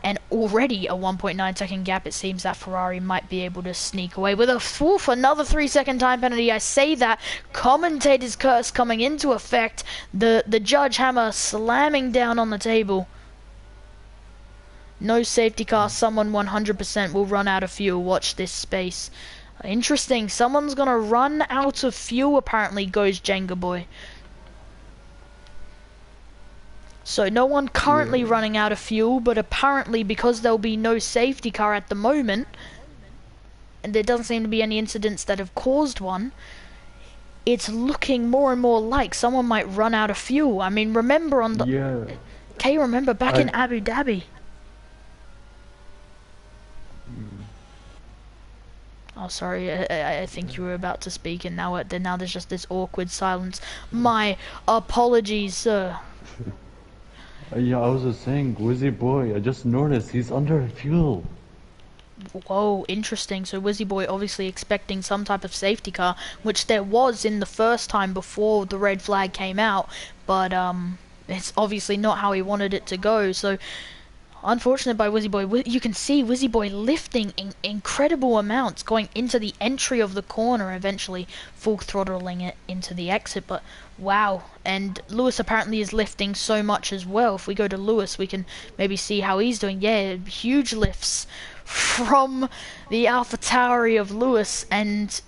And already a 1.9 second gap, it seems that Ferrari might be able to sneak away with another 3-second time penalty. I say that, commentator's curse coming into effect, the judge hammer slamming down on the table. No safety car, someone 100% will run out of fuel. Watch this space. Interesting, someone's gonna run out of fuel apparently, goes Jenga Boy. So no one currently Yeah, running out of fuel, but apparently because there'll be no safety car at the moment, and there doesn't seem to be any incidents that have caused one, it's looking more and more like someone might run out of fuel. I mean, remember on the... yeah. remember back in I Abu Dhabi. Oh, sorry, I think you were about to speak, and now there's just this awkward silence. My apologies, sir. yeah, I was just saying, Wizzy Boy. I just noticed he's under fuel. Whoa, interesting. So Wizzy Boy obviously expecting some type of safety car, which there was in the first time before the red flag came out, but it's obviously not how he wanted it to go. So unfortunate by Wizzy Boy. You can see Wizzy Boy lifting incredible amounts going into the entry of the corner, eventually full throttling it into the exit, but wow. And Lewis apparently is lifting so much as well. If we go to Lewis, we can maybe see how he's doing. Yeah, huge lifts from the AlphaTauri of Lewis, and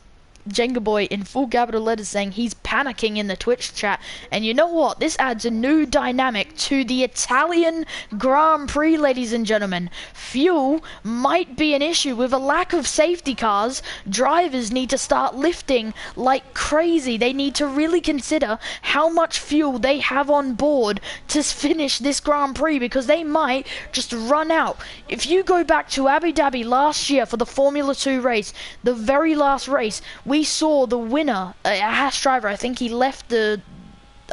Jenga Boy in full capital letters saying he's panicking in the Twitch chat. And you know what? This adds a new dynamic to the Italian Grand Prix, ladies and gentlemen. Fuel might be an issue. With a lack of safety cars, drivers need to start lifting like crazy. They need to really consider how much fuel they have on board to finish this Grand Prix, because they might just run out. If you go back to Abu Dhabi last year for the Formula 2 race, the very last race, we saw the winner, a Haas driver. I think he left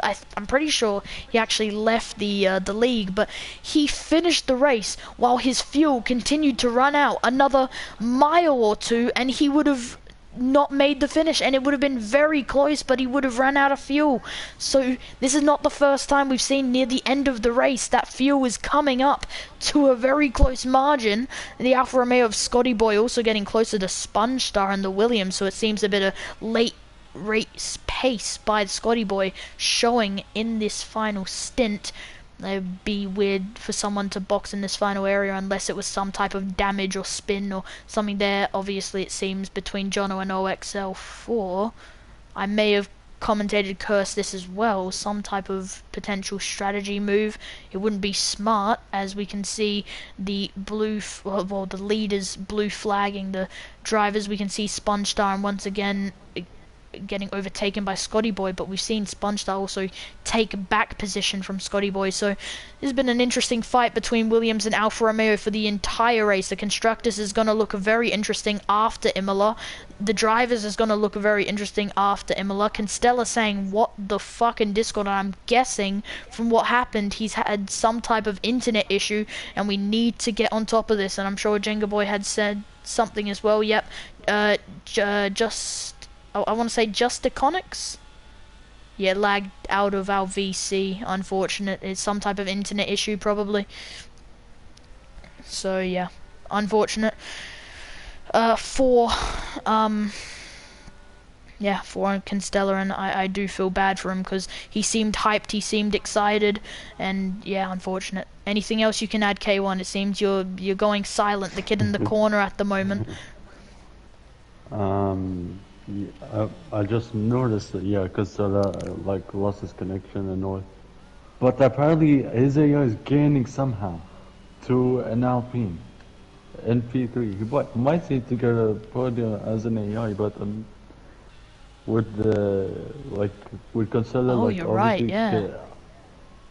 I'm pretty sure he actually left the league, but he finished the race while his fuel continued to run out another mile or two, and he would have not made the finish, and it would have been very close, but he would have run out of fuel. So this is not the first time we've seen near the end of the race that fuel is coming up to a very close margin. The Alfa Romeo of Scotty Boy also getting closer to Sponge Star and the Williams, so it seems a bit of late race pace by the Scotty Boy showing in this final stint. It'd be weird for someone to box in this final area unless it was some type of damage or spin or something there. Obviously, it seems between Jono and OXL4. I may have commentated curse this as well. Some type of potential strategy move. It wouldn't be smart, as we can see the the leaders blue flagging the drivers. We can see Sponge Star and once again getting overtaken by Scotty Boy, but we've seen Sponge Star also take back position from Scotty Boy. So this has been an interesting fight between Williams and Alfa Romeo for the entire race. The constructors is going to look very interesting after Imola. The drivers is going to look very interesting after Imola. Constella saying what the fuck in Discord, and I'm guessing from what happened he's had some type of internet issue and we need to get on top of this, and I'm sure Jenga Boy had said something as well. Yep, I want to say Just Iconics. Yeah, lagged out of our VC. Unfortunate. It's some type of internet issue probably. So yeah, unfortunate. For yeah, for Constella, and I do feel bad for him because he seemed hyped, he seemed excited, and yeah, unfortunate. Anything else you can add, K1? It seems you're going silent, the kid in the corner at the moment. I just noticed that, yeah, because like lost his connection and all. But apparently his AI is gaining somehow to an Alpine in P3. He might need to get a podium as an AI, but with the like with Cancelo, Oh, like you're right, obviously, yeah.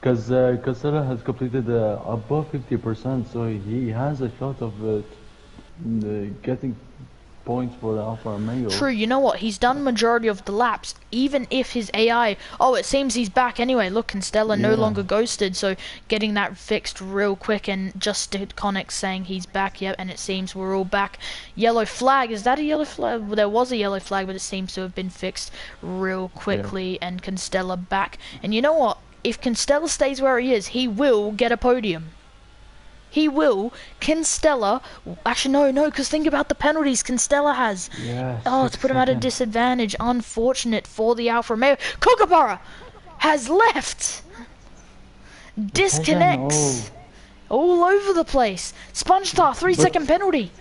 because Cancelo has completed above 50%, so he has a shot of getting points for the Alfa Romeo. True, you know what? He's done majority of the laps, even if his AI... Oh, it seems he's back anyway. Look, and Stella no Yeah, longer ghosted, so getting that fixed real quick, and just Connect saying he's back, yep, and it seems we're all back. Yellow flag, is that a yellow flag? Well, there was a yellow flag, but it seems to have been fixed real yeah. quickly, and Constella back. And you know what? If Constella stays where he is, he will get a podium. He will. Constella... Actually, no, because think about the penalties Constella has. Yeah, Oh, to six put him at a seconds. disadvantage. Unfortunate for the Alfa Romeo. Kookaburra has left. It's taken Disconnects. All over the place. Sponge Star, 3 second but penalty.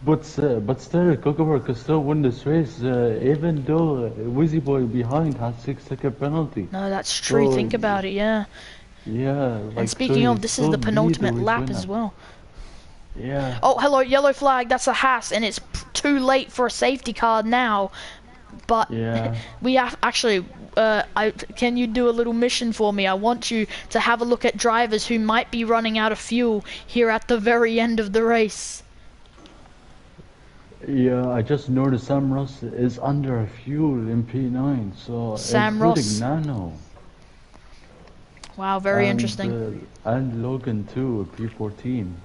but still, Kokovar could still win this race, even though Wizzy Boy behind has 6 second penalty. No, that's true. So Think about it, yeah. yeah, And like so speaking he of, this is still the be the penultimate race lap as winner. well. Yeah, Oh, hello, yellow flag. That's a Haas, and it's too late for a safety car now. But yeah. we have actually. Can you do a little mission for me? I want you to have a look at drivers who might be running out of fuel here at the very end of the race. Yeah, I just noticed Sam Ross is under fuel in P9, so Sam including Ross. Nano Wow, very interesting. and Logan too, P14.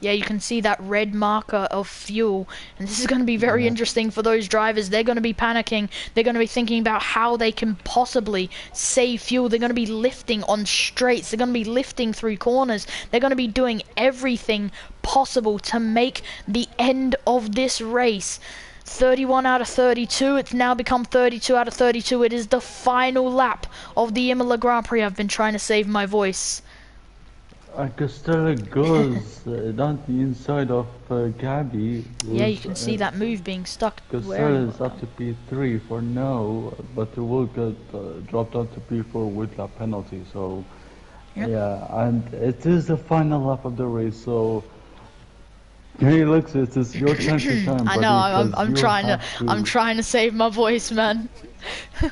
Yeah, you can see that red marker of fuel, and this is going to be very Yeah, interesting for those drivers. They're going to be panicking. They're going to be thinking about how they can possibly save fuel. They're going to be lifting on straights. They're going to be lifting through corners. They're going to be doing everything possible to make the end of this race 31 out of 32. It's now become 32 out of 32. It is the final lap of the Imola Grand Prix. I've been trying to save my voice. Costello goes down the inside of Gabby, Yeah, you who's can see that move being stuck. Where? Costello is up to P3 for now, but it will get dropped down to P4 with that penalty. So Yep. yeah, and it is the final lap of the race. So hey, Lex, it is your chance to shine, I know. buddy, because I'm you trying to. have I'm to. trying to save my voice, man.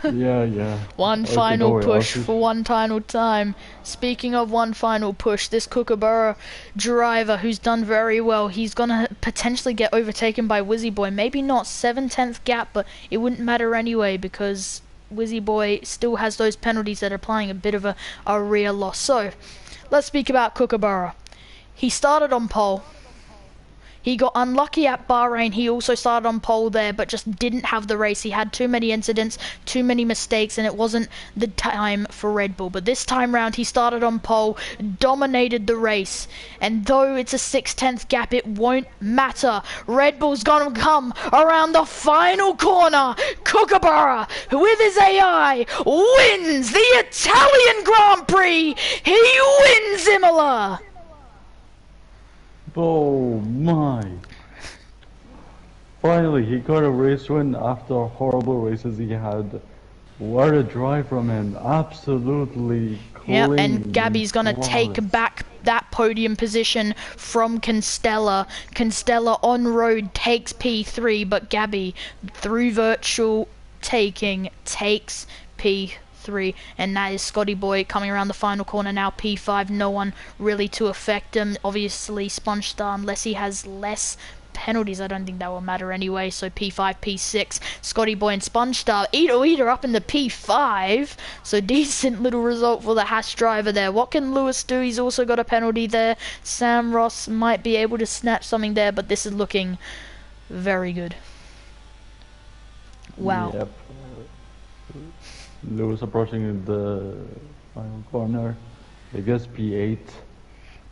Yeah, yeah. One Okay, don't final worry. I'll push see. for one final time. Speaking of one final push, this Kookaburra driver who's done very well, he's gonna potentially get overtaken by Wizzy Boy. Maybe not 7/10 gap, but it wouldn't matter anyway because Wizzy Boy still has those penalties that are applying a bit of a rear loss. So, let's speak about Kookaburra. He started on pole. He got unlucky at Bahrain. He also started on pole there, but just didn't have the race. He had too many incidents, too many mistakes, and it wasn't the time for Red Bull. But this time round, he started on pole, dominated the race. And though it's a 6/10 gap, it won't matter. Red Bull's gonna come around the final corner. Kookaburra, with his AI, wins the Italian Grand Prix. He wins Imola. Oh my! Finally, he got a race win after horrible races he had. What a drive from him! Absolutely Yep, and clean, Gabby's gonna flawless. take back that podium position from Constella. Constella on road takes P3, but Gabby, through virtual taking, takes P3. And that is Scotty Boy coming around the final corner now, P5. No one really to affect him. Obviously, Sponge Star, unless he has less penalties, I don't think that will matter anyway. So P5, P6, Scotty Boy and Sponge Star. Eater up in the P5. So decent little result for the Haas driver there. What can Lewis do? He's also got a penalty there. Sam Ross might be able to snatch something there, but this is looking very good. Wow. Yep. Lewis approaching the final corner. I guess P8.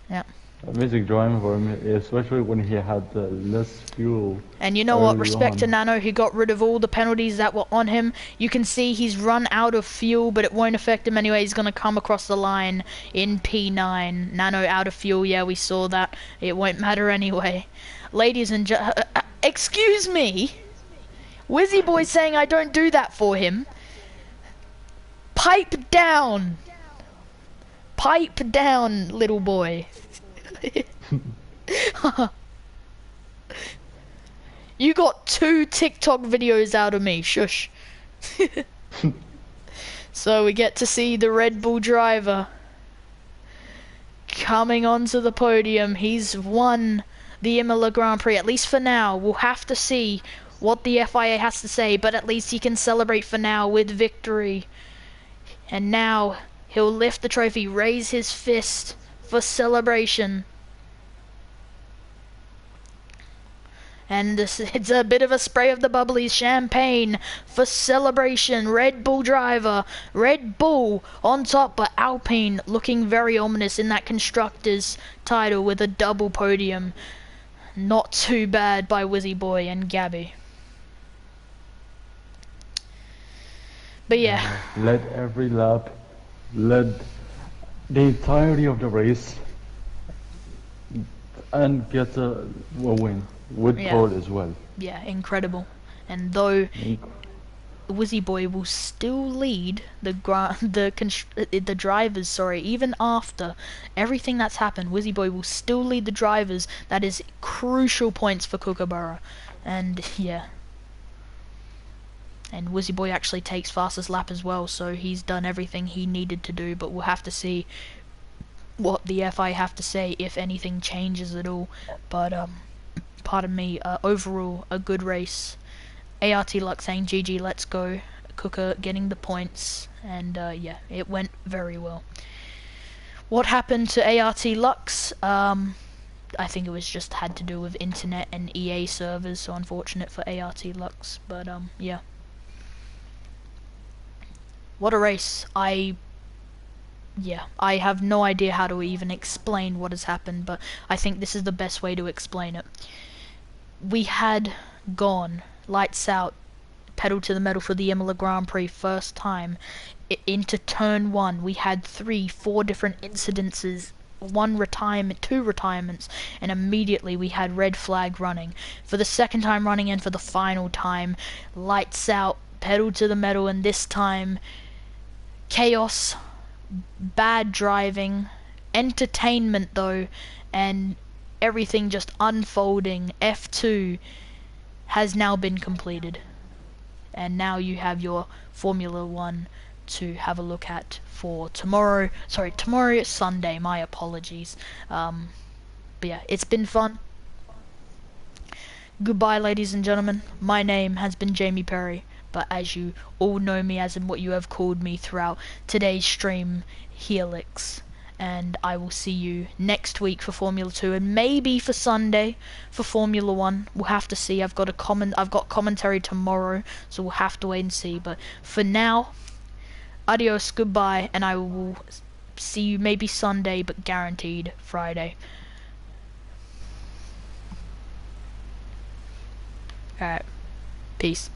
Yeah. Amazing driving for him, especially when he had less fuel And you know what? early Respect to on. Nano, he got rid of all the penalties that were on him. You can see he's run out of fuel, but it won't affect him anyway. He's going to come across the line in P9. Nano out of fuel, yeah, we saw that. It won't matter anyway. Ladies and excuse me? Wizzy Boy saying I don't do that for him. Pipe down. Pipe down, little boy. You got 2 TikTok videos out of me, shush. So we get to see the Red Bull driver coming onto the podium. He's won the Imola Grand Prix, at least for now. We'll have to see what the FIA has to say, but at least he can celebrate for now with victory. And now he'll lift the trophy, raise his fist for celebration. And it's a bit of a spray of the bubblies, champagne for celebration. Red Bull driver, Red Bull on top, but Alpine looking very ominous in that constructors title with a double podium. Not too bad by Wizzy Boy and Gabby. But yeah. Led every lap, led the entirety of the race, and get a win with pole as well. Yeah, incredible. And though Wizzy Boy will still lead the drivers, sorry, even after everything that's happened, Wizzy Boy will still lead the drivers. That is crucial points for Kookaburra. And yeah. And Wizzy Boy actually takes fastest lap as well, so he's done everything he needed to do, but we'll have to see what the FI have to say if anything changes at all. But pardon me, overall a good race. ART Lux saying GG, let's go. Cooker getting the points, and yeah, it went very well. What happened to ART Lux? I think it was just had to do with internet and EA servers, so unfortunate for ART Lux, but yeah. What a race. I have no idea how to even explain what has happened, but I think this is the best way to explain it. We had gone lights out, pedal to the metal for the Imola Grand Prix first time into turn 1. We had 4 different incidences, 1 retirement, 2 retirements, and immediately we had red flag running. For the second time running and for the final time, lights out, pedal to the metal, and this time chaos, bad driving, entertainment though, and everything just unfolding. F2 has now been completed, and now you have your Formula 1 to have a look at for tomorrow. Sorry, tomorrow is Sunday, my apologies. But yeah, it's been fun. Goodbye, ladies and gentlemen. My name has been Jamie Perry, but as you all know me as in what you have called me throughout today's stream, Helix. And I will see you next week for Formula 2, and maybe for Sunday for Formula 1. We'll have to see. I've got commentary tomorrow, so we'll have to wait and see. But for now, adios, goodbye, and I will see you maybe Sunday, but guaranteed Friday. Alright, peace.